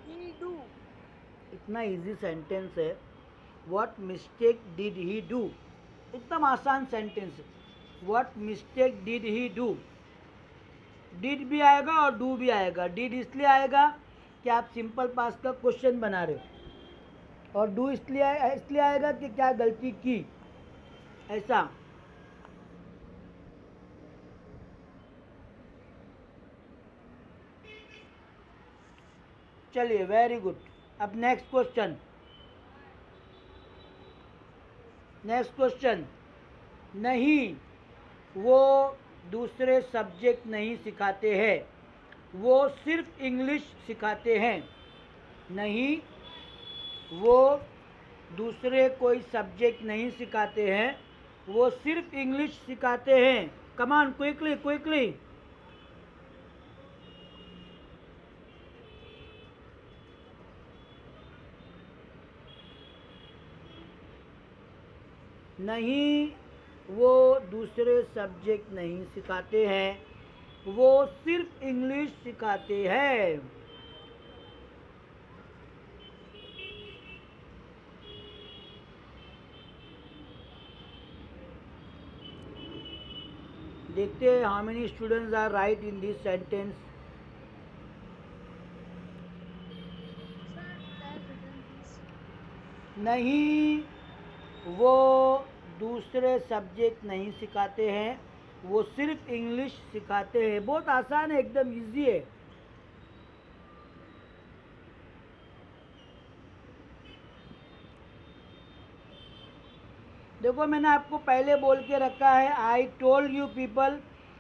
He do. इतना इजी सेंटेंस है, what mistake did he do, एकदम आसान सेंटेंस है। What mistake did he do. Did भी आएगा और डू भी आएगा। डिड इसलिए आएगा कि आप सिंपल पास्ट का क्वेश्चन बना रहे हो, और डू इसलिए आएगा कि क्या गलती की, ऐसा। चलिए, वेरी गुड। अब नेक्स्ट क्वेश्चन, नेक्स्ट क्वेश्चन। नहीं, वो दूसरे सब्जेक्ट नहीं सिखाते हैं, वो सिर्फ इंग्लिश सिखाते हैं। नहीं, वो दूसरे कोई सब्जेक्ट नहीं सिखाते हैं, वो सिर्फ इंग्लिश सिखाते हैं। कमान, क्विकली क्विकली। नहीं, वो दूसरे सब्जेक्ट नहीं सिखाते हैं, वो सिर्फ इंग्लिश सिखाते हैं। देखते हैं how many students are right in this sentence. नहीं, वो दूसरे सब्जेक्ट नहीं सिखाते हैं, वो सिर्फ इंग्लिश सिखाते हैं। बहुत आसान है, एकदम इजी है। देखो मैंने आपको पहले बोल के रखा है, I told you people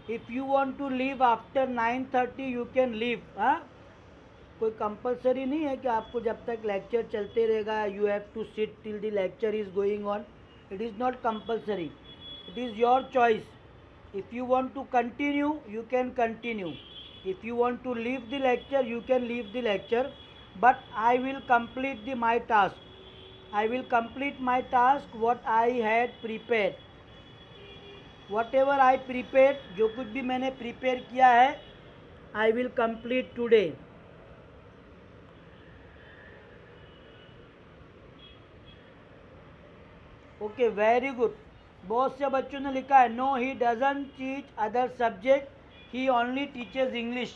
if you want to leave after 9:30 you can leave. हाँ, कोई कंपलसरी नहीं है कि आपको जब तक लेक्चर चलते रहेगा you have to sit till the lecture is going on. It is not compulsory, it is your choice. If you want to continue you can continue, if you want to leave the lecture you can leave the lecture, but I will complete the my task, I will complete my task what I had prepared. Whatever I prepared, जो कुछ भी मैंने prepare किया है I will complete today. Okay, very good. बहुत से बच्चों ने लिखा है no he doesn't teach other subject, he only teaches English.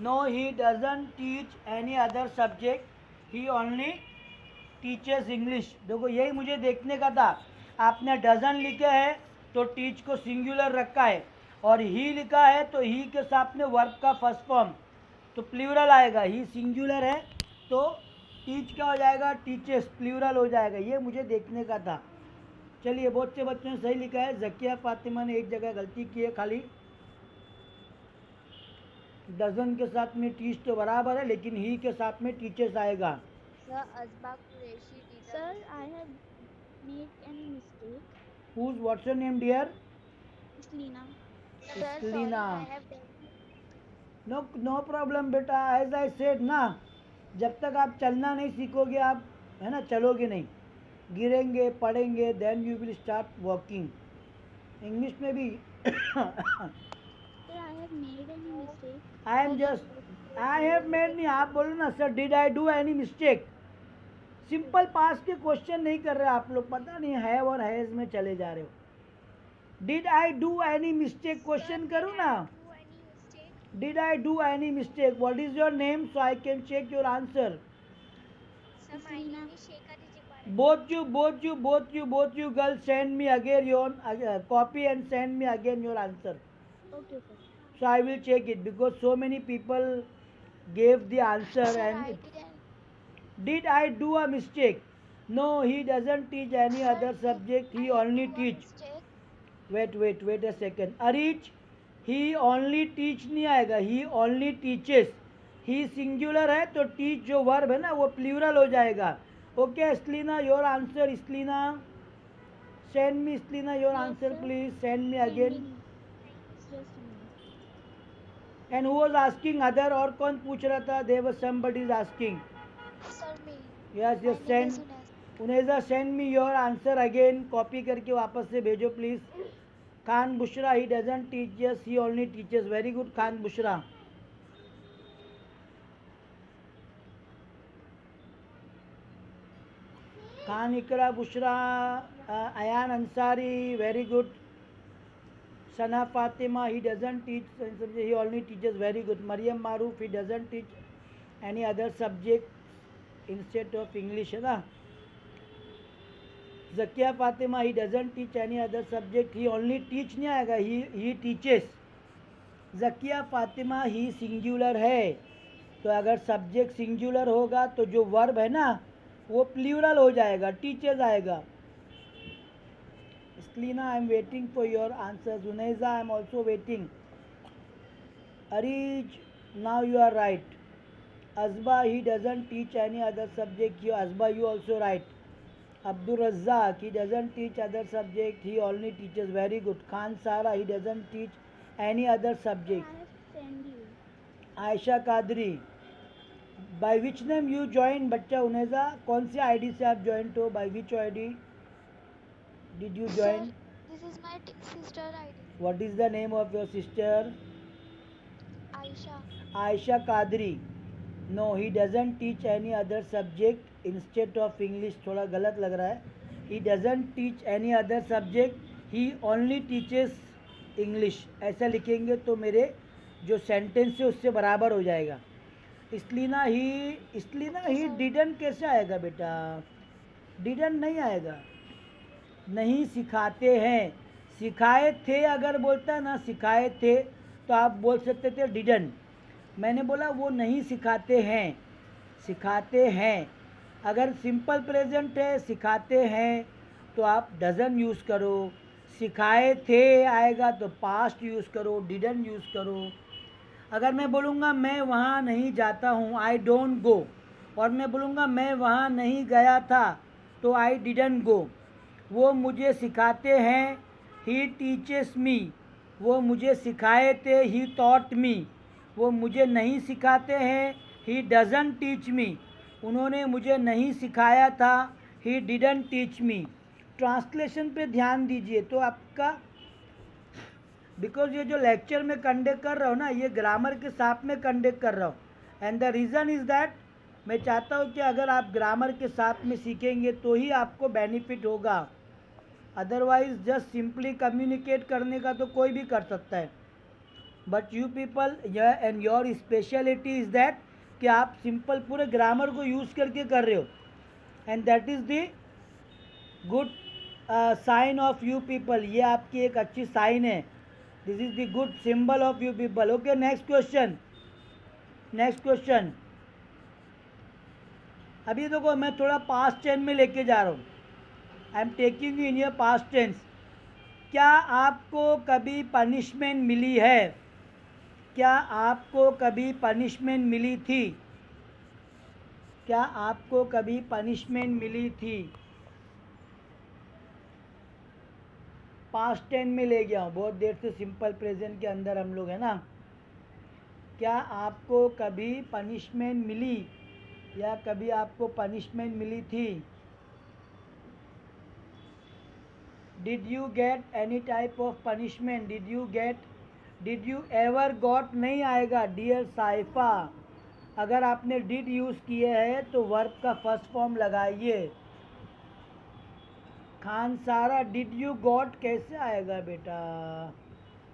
No, he doesn't teach any other subject, he only teachers English. देखो यही मुझे देखने का था, आपने डजन लिखे है तो टीच को सिंगुलर रखा है, और ही लिखा है तो ही के साथ में वर्ब का फर्स्ट फॉर्म तो प्लूरल आएगा। ही सिंगुलर है तो टीच क्या हो जाएगा, टीचर्स प्लूरल हो जाएगा। ये मुझे देखने का था। चलिए, बहुत से बच्चों ने सही लिखा है। जकिया फातिमा ने एक जगह गलती की है, खाली डजन के साथ में टीच तो बराबर है लेकिन ही के साथ में टीचर्स आएगा। Sir, Asbaq Qureshi did. Sir, I have made any mistake. What's your name, dear? Islina. Islina. I have done. No problem बेटा। As I said ना, जब तक आप चलना नहीं सीखोगे आप, है ना, चलोगे नहीं, गिरेंगे पड़ेंगे, then you will start walking। English में भी Sir, I have made any mistake. I have made नहीं, आप बोलो ना sir did I do any mistake। Simple पास के क्वेश्चन नहीं कर रहे आप लोग, पता नहीं हैव और हैज में चले जा रहे हो। Did I do any mistake question करूँ ना, did I do any mistake, what is your name so I can check your answer. both you girls send me again your copy and send me again your answer। Okay, sir. So I will check it because so many people gave the answer and did I do a mistake? No, he doesn't teach any other subject, he only teach। wait a second। Arich, he only teach नहीं आएगा, he only teaches। he singular है तो teach जो verb है ना वो plural हो जाएगा। Okay, Islina, your answer। Islina, send me Islina your answer please, send me again। And who was asking other, और कौन पूछ रहा था? There was somebody is asking। Sir, me. Yes, send Uneza, send me your answer again, copy करके वापस से भेजो please. Khan Bushra, he doesn't teach us, he only teaches। Very good Khan Bushra. Khan Iqra Bushra, Ayan Ansari, very good. Sana Fatima, he doesn't teach, he only teaches, very good। Mariyam Maroof, he doesn't teach any other subject instead of English, है ना। Zakiya Fatima, he doesn't teach any other subject, he only teach नहीं आएगा, he teaches. Zakiya Fatima, he singular है तो अगर subject singular होगा तो जो वर्ब है ना वो प्लूरल हो जाएगा, टीचर्स आएगा। Islina, I am waiting for your answer. Junaiza, I am also waiting. Areej, now you are right. Asba, he doesn't teach any other subject, you Asba, you also right। Abdul Razzaq, he doesn't teach other subject, he only teaches, very good। Khan Sara, he doesn't teach any other subject। I have sent you. Aisha Kadri, by which name you join बच्चा? उनेजा, कौन सी ID से आप join हो? by which ID did you join? Sir, this is my sister ID. What is the name of your sister? Aisha. Aisha Kadri। No, he doesn't teach any other subject instead of English, थोड़ा गलत लग रहा है। he doesn't teach any other subject, he only teaches English। ऐसा लिखेंगे तो मेरे जो सेंटेंस है उससे बराबर हो जाएगा। इस्लीना, ही डिडंट कैसे आएगा बेटा? डिडंट नहीं आएगा, नहीं सिखाते हैं। सिखाए थे अगर बोलता ना, सिखाए थे तो आप बोल सकते थे डिडंट। मैंने बोला वो नहीं सिखाते हैं, सिखाते हैं। अगर सिंपल प्रेजेंट है, सिखाते हैं, तो आप डजन यूज़ करो। सिखाए थे आएगा तो पास्ट यूज़ करो, डिडंट यूज़ करो। अगर मैं बोलूँगा मैं वहाँ नहीं जाता हूँ, आई डोंट गो, और मैं बोलूँगा मैं वहाँ नहीं गया था, तो आई डिडंट गो। वो मुझे सिखाते हैं, ही टीचेस मी। वो मुझे सिखाए थे, ही टॉट मी। वो मुझे नहीं सिखाते हैं, ही डजंट टीच मी। उन्होंने मुझे नहीं सिखाया था, he didn't teach me. Translation पे ध्यान दीजिए तो आपका, बिकॉज ये जो लेक्चर में कंडक्ट कर रहा हूँ ना, ये ग्रामर के साथ में कंडक्ट कर रहा हूँ। And the reason is that मैं चाहता हूँ कि अगर आप ग्रामर के साथ में सीखेंगे तो ही आपको बेनिफिट होगा। अदरवाइज जस्ट सिंपली कम्युनिकेट करने का तो कोई भी कर सकता है, but you people and your speciality is that कि आप सिंपल पूरे ग्रामर को यूज़ करके कर रहे हो, and that is the good sign of you people. ये आपकी एक अच्छी साइन है। This is the good symbol of you people. Okay, next question. Next question. अभी देखो मैं थोड़ा पास्ट टेंस में लेके जा रहा हूँ। I am taking you in your past tense. क्या आपको कभी पनिशमेंट मिली है? क्या आपको कभी पनिशमेंट मिली थी? क्या आपको कभी पनिशमेंट मिली थी? पास्ट टेंस में ले गया हूँ, बहुत देर से सिंपल प्रेजेंट के अंदर हम लोग है ना। क्या आपको कभी पनिशमेंट मिली या कभी आपको पनिशमेंट मिली थी? Did you get any type of punishment? Did you ever got नहीं आएगा डियर साइफा। अगर आपने डिड यूज़ किए हैं तो वर्ब का फर्स्ट फॉर्म लगाइए। खान सारा डिड यू गॉट कैसे आएगा बेटा?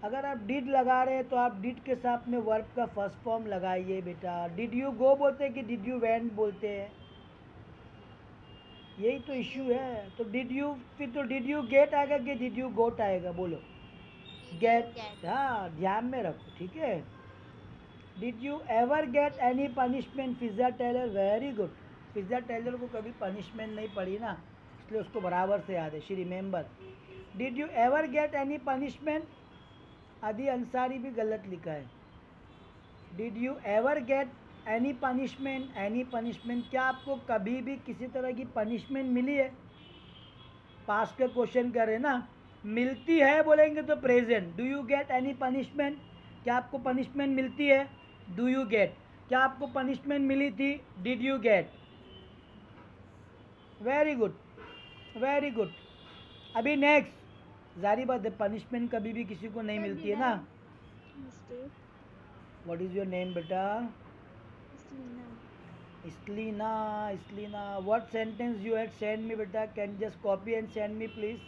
अगर आप डिड लगा रहे हैं तो आप डिड के साथ में वर्ब का फर्स्ट फॉर्म लगाइए बेटा। डिड यू गो बोलते हैं कि डिड यू वेंट बोलते हैं? यही तो इश्यू है। तो डिड यू, फिर तो डिड यू गेट आएगा कि डिड यू गोट आएगा? बोलो। गेट। हाँ, ध्यान में रखो, ठीक है। Did you ever get any punishment? Fiza Tailor, very good. Fiza Tailor को कभी पनिशमेंट नहीं पड़ी ना, इसलिए उसको बराबर से याद है। She remember. Did you ever get any punishment? आदि अंसारी भी गलत लिखा है। Did you ever get any punishment? Any punishment, क्या आपको कभी भी किसी तरह की पनिशमेंट मिली है? पास्ट का क्वेश्चन कर रहे ना। मिलती है बोलेंगे तो present. Do you get any punishment? क्या आपको पनिशमेंट मिलती है? Do you get. क्या आपको पनिशमेंट मिली थी? Did you gate. Very good, very good. अभी नेक्स्ट, जारी बात है, पनिशमेंट कभी भी किसी को नहीं मिलती है ना। Mistake. What is your name बेटा? Selena. Islina, Islina. What sentence you had sent me, beta? Can you just copy and send me, please?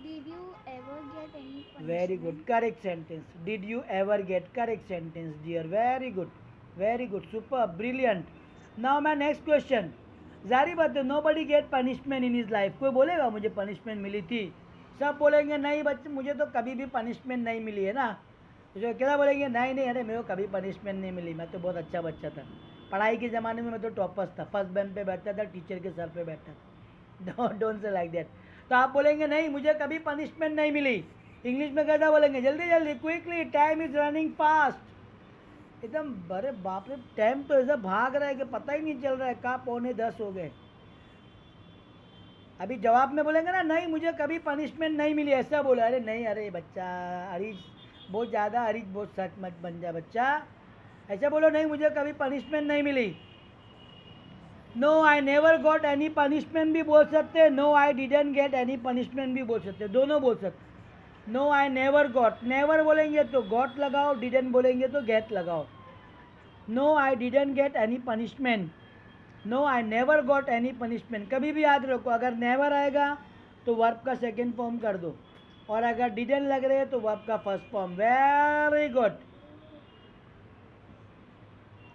Did you ever get any punishment? Very good. Correct sentence. Did you ever get? Correct sentence, dear. Very good. Very good. Super. Brilliant. Now my next question. जारी बात है, nobody get punishment in his life. कोई बोलेगा मुझे punishment मिली थी? सब बोलेंगे नहीं बच्चे, मुझे तो कभी भी punishment नहीं मिली है ना। तो जो अकेला बोलेंगे नहीं नहीं, अरे मेरे को कभी punishment नहीं मिली, मैं तो बहुत अच्छा बच्चा था। पढ़ाई के ज़माने में मैं तो टॉपर्स था, फर्स्ट बेंच पे बैठता था, टीचर के सर पे बैठता था। Don't say like that. तो आप बोलेंगे नहीं मुझे कभी पनिशमेंट नहीं मिली। इंग्लिश में कैसा बोलेंगे? जल्दी जल्दी, quickly, time is running fast. एकदम, अरे बाप रे, टाइम तो ऐसा भाग रहा है कि पता ही नहीं चल रहा है कहाँ 9:45 हो गए। अभी जवाब में बोलेंगे ना नहीं मुझे कभी पनिशमेंट नहीं मिली, ऐसा बोला। अरे नहीं, अरे बच्चा हरीश बहुत ज़्यादा, हरीश बहुत सच मत बन जा बच्चा। ऐसा बोलो नहीं मुझे कभी पनिशमेंट नहीं मिली। No I never got any punishment भी बोल सकते, no I didn't get any punishment भी बोल सकते, दोनों बोल सकते। No I never got, never बोलेंगे तो गॉट लगाओ, डिडंट बोलेंगे तो गेट लगाओ। No I didn't get any punishment, no I never got any punishment. कभी भी याद रखो, अगर नेवर आएगा तो वर्ब का सेकेंड फॉर्म कर दो, और अगर डिडंट लग रहे तो वर्ब का first form. Very good.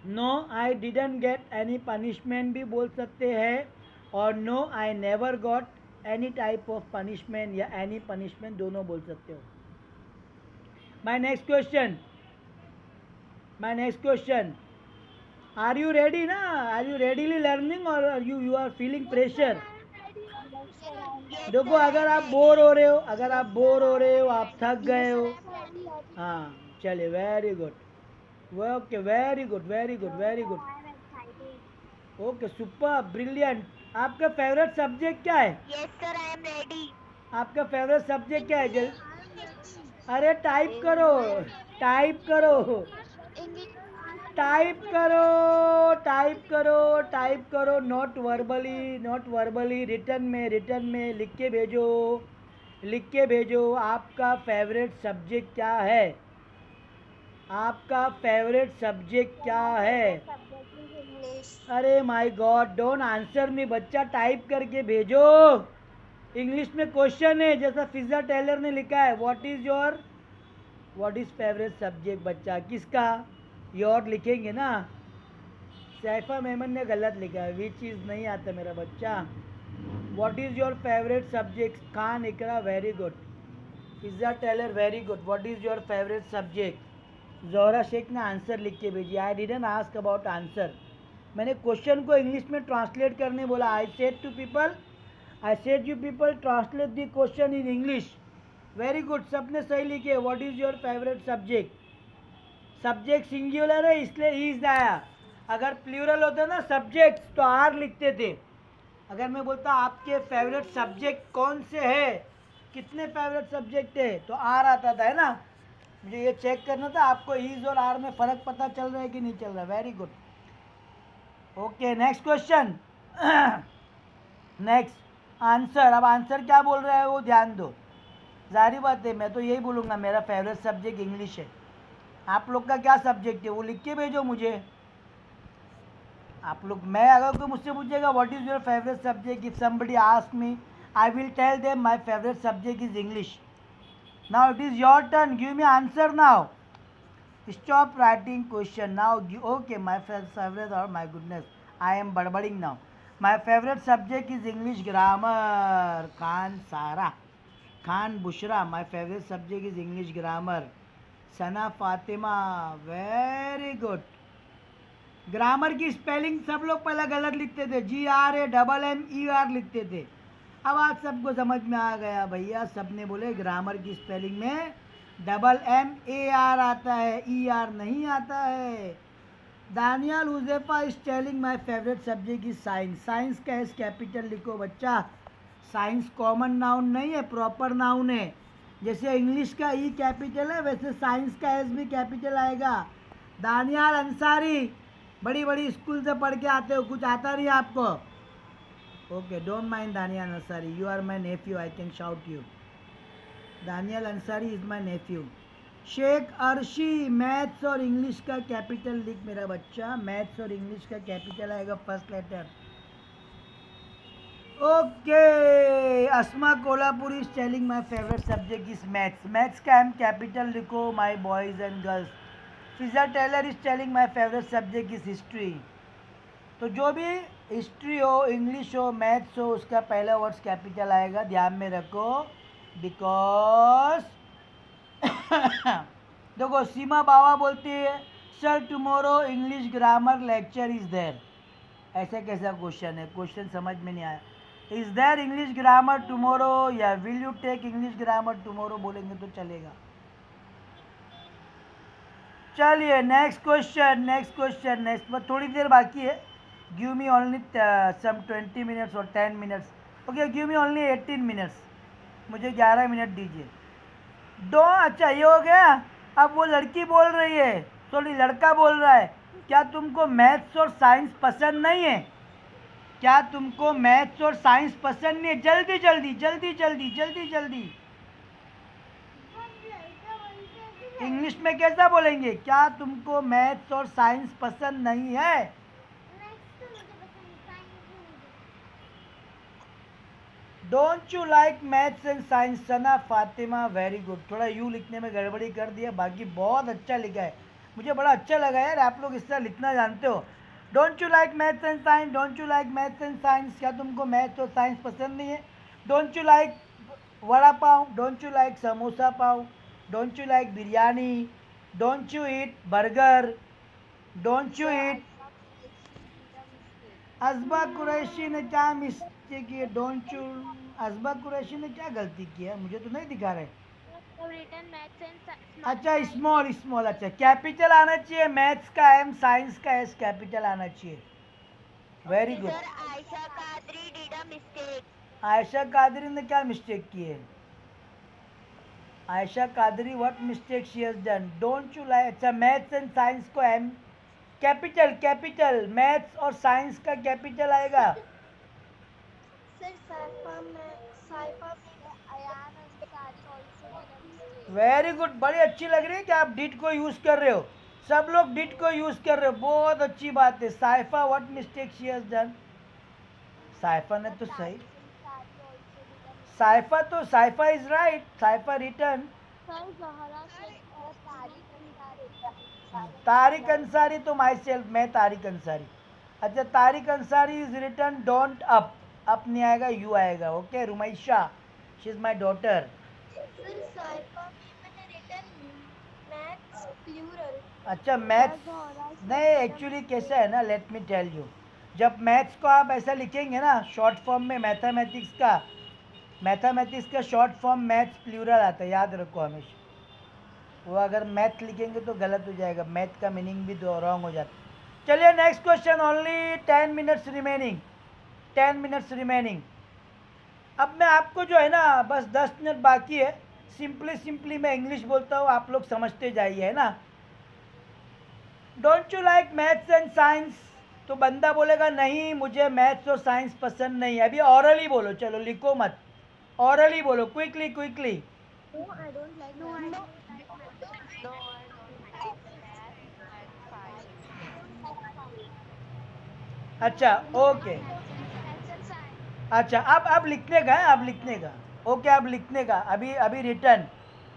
No I didn't get any punishment भी बोल सकते हैं, और no I never got any type of punishment या एनी पनिशमेंट दोनों बोल सकते हो। My next question, my next question, are you ready ना? आर यू रेडीली लर्निंग और यू आर फीलिंग प्रेशर? देखो, अगर आप बोर हो रहे हो, अगर आप बोर हो रहे हो, आप थक गए हो, हाँ, चलिए, very good, okay, very good, very good, very good, okay, super, brilliant. आपका फेवरेट सब्जेक्ट क्या है? Yes, sir, I am ready. आपका फेवरेट सब्जेक्ट क्या है? अरे टाइप करो, टाइप करो, English. टाइप करो, टाइप करो, टाइप करो, not verbally, not verbally, return में, रिटर्न में लिख के भेजो, लिख के भेजो। आपका फेवरेट सब्जेक्ट क्या है? आपका फेवरेट सब्जेक्ट क्या है? Subject is English. अरे my God, don't answer me बच्चा, टाइप करके भेजो। इंग्लिश में क्वेश्चन है, जैसा फिजा टेलर ने लिखा है, व्हाट इज फेवरेट सब्जेक्ट बच्चा, किसका? योर लिखेंगे ना। सैफा मेमन ने गलत लिखा है, विच चीज़ नहीं आता मेरा बच्चा। What is your favourite subject? Khan Iqra, very good. Fiza Tailor, very good. What is your favourite subject? Zohra Shaikh ने आंसर लिख के भेजी। I didn't ask about answer, मैंने क्वेश्चन को इंग्लिश में ट्रांसलेट करने बोला। I said you people translate the question in English. Very good, सबने सही लिखे। What is your favourite subject? Subject singular है इसलिए इज आया। अगर प्लूरल होता ना सब्जेक्ट तो आर लिखते थे। अगर मैं बोलता आपके फेवरेट सब्जेक्ट कौन से है, कितने फेवरेट सब्जेक्ट है, तो आर आता था, है ना। मुझे ये चेक करना था आपको इज और आर में फ़र्क पता चल रहा है कि नहीं चल रहा। Very good, okay, next question. Next answer. अब आंसर क्या बोल रहा है वो ध्यान दो। जाहिर बात है, मैं तो यही बोलूँगा मेरा फेवरेट सब्जेक्ट इंग्लिश है। आप लोग का क्या सब्जेक्ट है वो लिख के भेजो मुझे। आप लोग, मैं अगर कोई मुझसे पूछेगा what is your favourite subject, if somebody ask me, I will tell them my favourite subject is English. Now it is your turn, give me answer now. Stop writing question now. Okay, my favourite, और my goodness, I am बड़बड़िंग now. My favourite subject is English grammar. Khan Sara, Khan Bushra, my favourite subject is English grammar. Sana Fatima, very good. Grammar की spelling सब लोग पहले गलत लिखते थे, GRAMMER लिखते थे। अब आज सबको समझ में आ गया भैया, सबने बोले ग्रामर की स्पेलिंग में MMAR आता है, ER नहीं आता है। Daniyal Huzaifa is telling my favourite subject is science. Science का एस कैपिटल लिखो बच्चा। साइंस कॉमन नाउन नहीं है, प्रॉपर नाउन है। जैसे इंग्लिश का ई कैपिटल है वैसे साइंस का एस भी कैपिटल आएगा। दानियाल अंसारी, बड़ी बड़ी स्कूल से पढ़ के आते हो, कुछ आता नहीं आपको। Okay, don't mind Daniyal Ansari, you are my nephew, I can shout you. Daniyal Ansari is my nephew. Shaikh Arshi, maths और इंग्लिश का कैपिटल लिख मेरा बच्चा। मैथ्स और इंग्लिश का कैपिटल आएगा first letter. Okay, Asma Kolhapur is telling my favourite subject is maths. Maths का M capital लिखो my boys and girls. Fiza Tailor is telling my favourite subject is history. तो जो भी हिस्ट्री हो, इंग्लिश हो, मैथ्स हो, उसका पहला वर्ड्स कैपिटल आएगा, ध्यान में रखो। बिकॉज देखो, सीमा बाबा बोलती है sir tomorrow English grammar lecture is there. ऐसा कैसा क्वेश्चन है, क्वेश्चन समझ में नहीं आया। Is there English grammar tomorrow या will you take English grammar tomorrow बोलेंगे तो चलेगा। चलिए next question, next question, next. बस थोड़ी देर बाकी है। Give me only some 20 minutes और 10 minutes. Okay, give me only 18 minutes, मुझे 11 मिनट दीजिए। दो, अच्छा ये हो गया। अब वो लड़की बोल रही है, सॉरी लड़का बोल रहा है, क्या तुमको मैथ्स और साइंस पसंद नहीं है? क्या तुमको मैथ्स और साइंस पसंद नहीं है? जल्दी जल्दी जल्दी जल्दी जल्दी जल्दी। इंग्लिश में कैसा बोलेंगे? क्या तुमको मैथ्स और साइंस पसंद नहीं है? Don't you like maths and science? Sana Fatima, very good. थोड़ा यू लिखने में गड़बड़ी कर दिया, बाकी बहुत अच्छा लिखा है, मुझे बड़ा अच्छा लगा यार, आप लोग इस तरह लिखना जानते हो। Don't you like maths and science, don't you like maths and science. क्या तुमको मैथ्स और साइंस पसंद नहीं है? Don't you like vada pav, don't you like samosa pav, don't you like biryani, don't you eat burger, don't you eat. Ajba Qureshi ने क्या मिस्टेक की? Don't you, असबा Qureshi ने क्या गलती की है, मुझे तो नहीं दिखा रहे। written maths and अच्छा स्मॉल स्मॉल, अच्छा कैपिटल आना चाहिए, मैथ्स का एम, साइंस का एस, कैपिटल आना चाहिए। Very good. Sir, Aisha Kadri did a mistake. Ayesha Qadri ने क्या मिस्टेक की है? Ayesha Qadri what mistake she has done, don't you like? अच्छा मैथ्स एंड साइंस को एम, कैपिटल कैपिटल, मैथ्स और साइंस का कैपिटल आएगा। Sir, Saifa में Ayan Ansari also did a mistake. Very good, बड़ी अच्छी लग रही है कि आप डिड को यूज कर रहे हो, सब लोग डिड को यूज कर रहे हो, बहुत अच्छी बात है। Saifa what mistake she has done? Saifa ने तो सही, Saifa is right, Saifa written. Sir, Zahara said Tariq Ansari. Tariq Ansari तो माई सेल्फ, मैं तारिक अंसारी। अच्छा Tariq Ansari is written don't up, up नहीं आएगा, यू आएगा। Okay Rumaisha, she is my daughter. Sir, Saifa में मैंने written maths plural. अच्छा मैथ्स नहीं, एक्चुअली कैसा है ना, लेट मी टेल यू, जब मैथ्स को आप ऐसा लिखेंगे ना शॉर्ट फॉर्म में, मैथमेटिक्स का शॉर्ट फॉर्म मैथ्स प्लूरल आता है, याद रखो हमेशा। वो अगर मैथ लिखेंगे तो गलत हो जाएगा, मैथ का मीनिंग भी रॉन्ग हो जाता है। चलिए next question, only 10 minutes remaining, 10 minutes remaining. अब मैं आपको जो है ना, बस 10 मिनट बाकी है, सिंपली मैं इंग्लिश बोलता हूँ, आप लोग समझते जाइए, है ना। Don't you like maths and science? तो बंदा बोलेगा नहीं मुझे मैथ्स और साइंस पसंद नहीं है। अभी ऑरली बोलो, चलो लिखो मत, ऑरली बोलो, quickly quickly. No, I don't like No, I maths. don't like maths. No, I don't like math and science. अच्छा No, okay, I don't like maths and science. अच्छा अब लिखने का है, अब लिखने का। ओके अब लिखने का,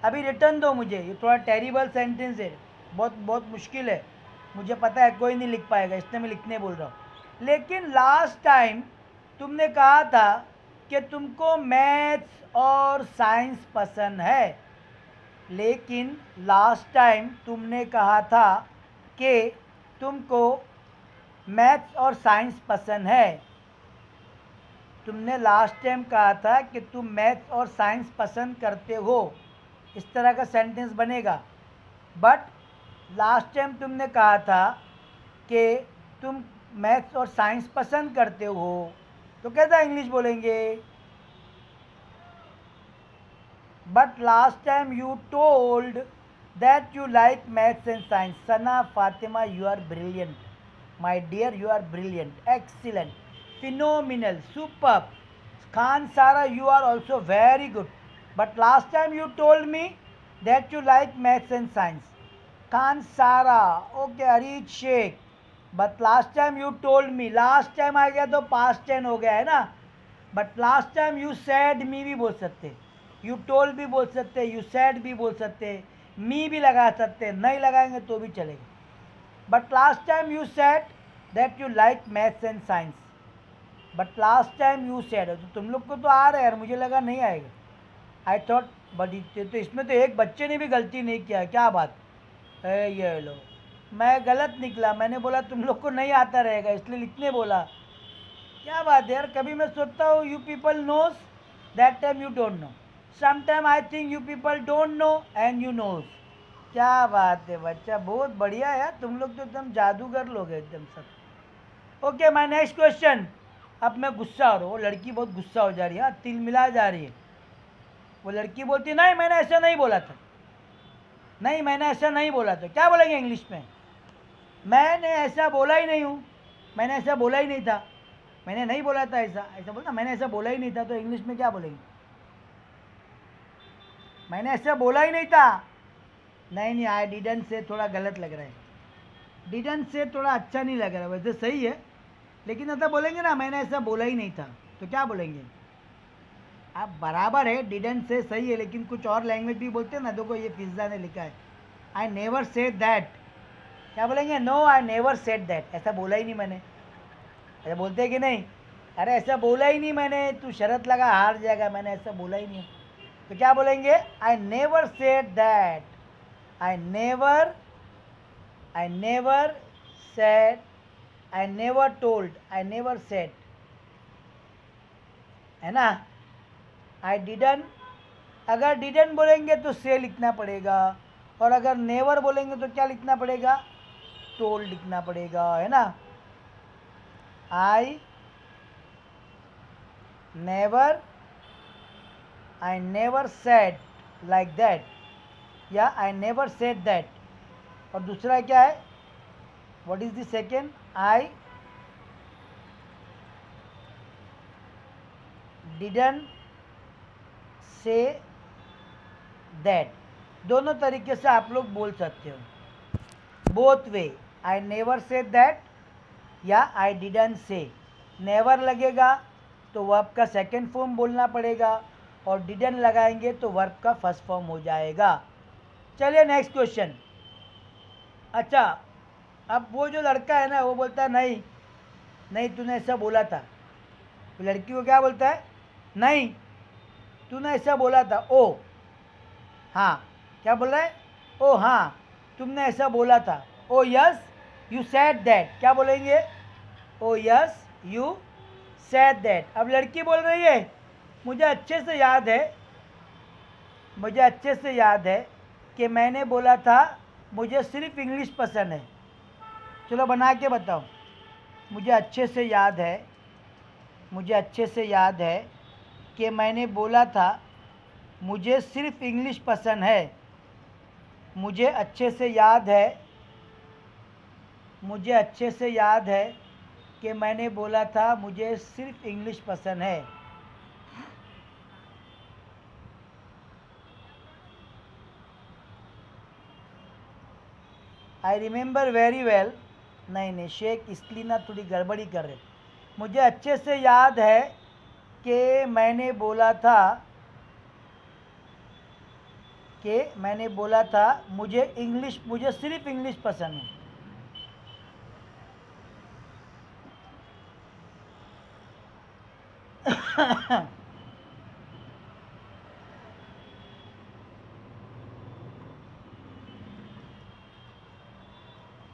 अभी रिटर्न दो मुझे। ये थोड़ा टेरिबल सेंटेंस है, बहुत बहुत मुश्किल है, मुझे पता है कोई नहीं लिख पाएगा, इसलिए मैं लिखने बोल रहा हूँ। लेकिन लास्ट टाइम तुमने कहा था कि तुमको मैथ्स और साइंस पसंद है, लेकिन लास्ट टाइम तुमने कहा था कि तुमको मैथ्स और साइंस पसंद है, तुमने लास्ट टाइम कहा था कि तुम मैथ्स और साइंस पसंद करते हो, इस तरह का सेंटेंस बनेगा। बट लास्ट टाइम तुमने कहा था कि तुम मैथ्स और साइंस पसंद करते हो, तो कैसा इंग्लिश बोलेंगे? But last time you told that you like maths and science. Sana Fatima you are brilliant, my dear you are brilliant, excellent, phenomenal, superb. Khan Sara, you are also very good. But last time you told me that you like maths and science. Khan Sara, okay, Arid Sheikh. But last time you told me, last time आ गया तो past tense हो गया है ना। But last time you said me भी बोल सकते, you told भी बोल सकते, you said भी बोल सकते, me भी लगा सकते, नहीं लगाएंगे तो भी चलेगा। But last time you said that you like maths and science. But last time you said, तो तुम लोग को तो आ रहा है यार, मुझे लगा नहीं आएगा। आई थॉट बड़ी, तो इसमें तो एक बच्चे ने भी गलती नहीं किया, क्या बात है। ये लो मैं गलत निकला, मैंने बोला तुम लोग को नहीं आता रहेगा इसलिए लिखने बोला, क्या बात है यार। कभी मैं सोचता हूँ you people knows, that time you don't know, some time I think you people don't know and you knows. क्या बात है बच्चा, बहुत बढ़िया यार, तुम लोग तो एकदम जादूगर लोग हैं एकदम सब। Okay my next question. अब मैं गुस्सा हो रहा हूँ, वो लड़की बहुत गुस्सा हो जा रही है, तिल मिला जा रही है। वो लड़की बोलती नहीं मैंने ऐसा नहीं बोला था, नहीं मैंने ऐसा नहीं बोला था। क्या बोलेंगे इंग्लिश में? मैंने ऐसा बोला ही नहीं हूँ, मैंने ऐसा बोला ही नहीं था, मैंने नहीं बोला था ऐसा, ऐसा बोलना मैंने ऐसा बोला ही नहीं था, तो इंग्लिश में क्या बोलेंगे? मैंने ऐसा बोला ही नहीं था। नहीं आई डिडंट से थोड़ा गलत लग रहा है, डिडंट से थोड़ा अच्छा नहीं लग रहा है, वैसे सही है लेकिन ऐसा बोलेंगे ना मैंने ऐसा बोला ही नहीं था, तो क्या बोलेंगे आप? बराबर है, डिडंट से सही है, लेकिन कुछ और लैंग्वेज भी बोलते हैं ना। देखो ये फिज़ा ने लिखा है आई नेवर सेड दैट, क्या बोलेंगे? No I never said that, ऐसा बोला ही नहीं मैंने। ऐसा बोलते हैं कि नहीं? अरे ऐसा बोला ही नहीं मैंने, तू शरत लगा हार जाएगा, मैंने ऐसा बोला ही नहीं। तो क्या बोलेंगे? आई never said that, I never said, I never told, I never said, है ना। आई डिडन, अगर डिडन बोलेंगे तो से लिखना पड़ेगा, और अगर नेवर बोलेंगे तो क्या लिखना पड़ेगा, टोल्ड लिखना पड़ेगा, है ना। आई नेवर सेड लाइक दैट, या आई नेवर सेड दैट। और दूसरा क्या है, what is the second, I didn't say that. दोनों तरीके से आप लोग बोल सकते हो, both way, I never say that या आई डिडन से। नेवर लगेगा तो वर्ब का सेकेंड फॉर्म बोलना पड़ेगा, और डिडन लगाएंगे तो वर्ब का फर्स्ट फॉर्म हो जाएगा। चलिए नेक्स्ट क्वेश्चन। अच्छा, अब वो जो लड़का है ना वो बोलता है नहीं नहीं तूने ऐसा बोला था, तो लड़की को क्या बोलता है, नहीं तूने ऐसा बोला था, ओ हाँ, क्या बोल रहा है, ओ हाँ तुमने ऐसा बोला था, ओ यस यू सेड दैट। क्या बोलेंगे, ओ यस यू सेड दैट। अब लड़की बोल रही है मुझे अच्छे से याद है कि मैंने बोला था मुझे सिर्फ इंग्लिश पसंद है। चलो बना के बताओ, मुझे अच्छे से याद है कि मैंने बोला था मुझे सिर्फ इंग्लिश पसंद है। मुझे अच्छे से याद है कि मैंने बोला था मुझे सिर्फ इंग्लिश पसंद है। आई रिमेंबर वेरी वेल, नहीं शेख इसलिए ना थोड़ी गड़बड़ी कर रहे। मुझे अच्छे से याद है कि मैंने बोला था मुझे सिर्फ इंग्लिश पसंद है।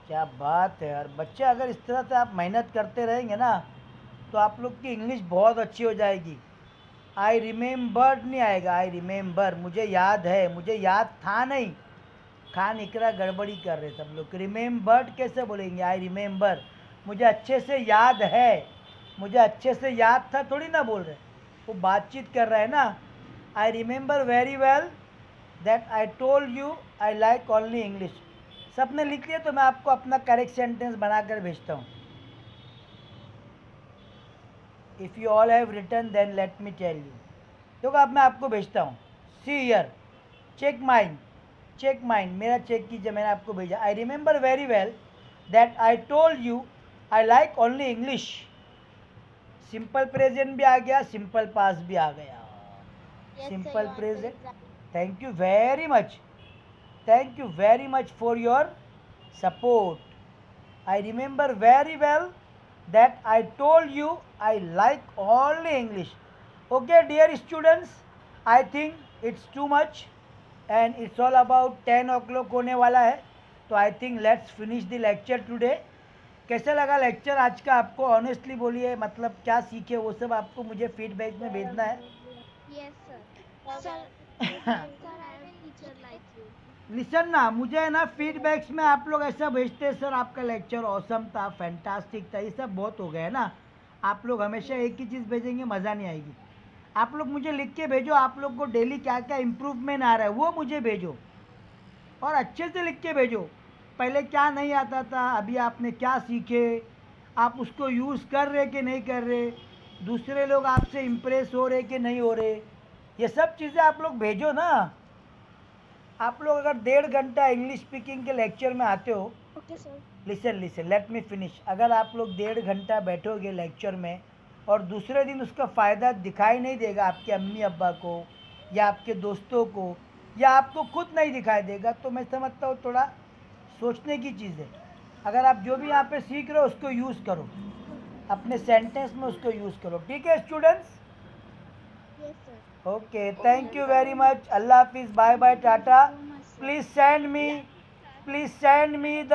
क्या बात है यार बच्चे, अगर इस तरह से आप मेहनत करते रहेंगे ना तो आप लोग की इंग्लिश बहुत अच्छी हो जाएगी। आई रिमेम्बर्ड नहीं आएगा, आई रिमेम्बर, मुझे याद है, मुझे याद था नहीं, खान इकरा गड़बड़ी कर रहे सब लोग। रिमेम्बर्ड कैसे बोलेंगे, आई रिमेम्बर, मुझे अच्छे से याद है, मुझे अच्छे से याद था थोड़ी ना बोल रहे, वो बातचीत कर रहा है ना। आई remember very well that I told you I like only English. सबने लिख लिया तो मैं आपको अपना करेक्ट सेंटेंस बनाकर भेजता हूँ। If you all have written then let me tell you. देखो अब मैं आपको भेजता हूँ, सी हियर, चेक माइंड, मेरा चेक कीजिए, मैंने आपको भेजा। I remember very well that I told you I like only English. Simple present भी आ गया, सिंपल पास भी आ गया। Simple present, thank you very much for your support. I remember very well that I told you I like only English. Okay dear students, I think it's too much and it's all about 10 o'clock होने वाला है, तो I think let's finish the lecture today. कैसा लगा lecture आज का आपको, honestly बोलिए, मतलब क्या सीखे वो सब आपको मुझे फीडबैक में भेजना है। Yes, sir. Sir, I will teacher like you. Listen ना, मुझे है ना फीडबैक्स में आप लोग ऐसा भेजते हैं सर आपका लेक्चर ऑसम था, फैंटास्टिक था, ये सब बहुत हो गया है ना। आप लोग हमेशा एक ही चीज़ भेजेंगे, मज़ा नहीं आएगी। आप लोग मुझे लिख के भेजो आप लोग को डेली क्या क्या इम्प्रूवमेंट आ रहा है वो मुझे भेजो, और अच्छे से लिख के भेजो। पहले क्या नहीं आता था, अभी आपने क्या सीखे, आप उसको यूज़ कर रहे कि नहीं कर रहे, दूसरे लोग आपसे इम्प्रेस हो रहे कि नहीं हो रहे, ये सब चीज़ें आप लोग भेजो ना। आप लोग अगर 1.5 घंटा इंग्लिश स्पीकिंग के लेक्चर में आते हो, Okay, sir. Listen let me finish. अगर आप लोग 1.5 घंटा बैठोगे लेक्चर में और दूसरे दिन उसका फ़ायदा दिखाई नहीं देगा आपके अम्मी अब्बा को या आपके दोस्तों को, या आपको खुद नहीं दिखाई देगा, तो मैं समझता हूँ थोड़ा सोचने की चीज़ है। अगर आप जो भी यहाँ पे सीख रहे हो उसको यूज़ करो, अपने सेंटेंस में उसको यूज़ करो, ठीक है students. Yes, sir. Okay, thank you very much, Allah हाफिज़, bye bye, tata. Please send me the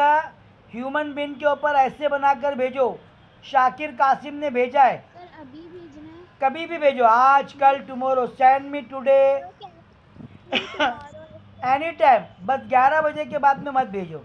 human being के ऊपर ऐसे बनाकर भेजो। शाकिर कासिम ने भेजा है, Sir, अभी भेजना है. कभी भी भेजो, आज कल tomorrow, send me today, tomorrow any time, बस 11 बजे के बाद में मत भेजो।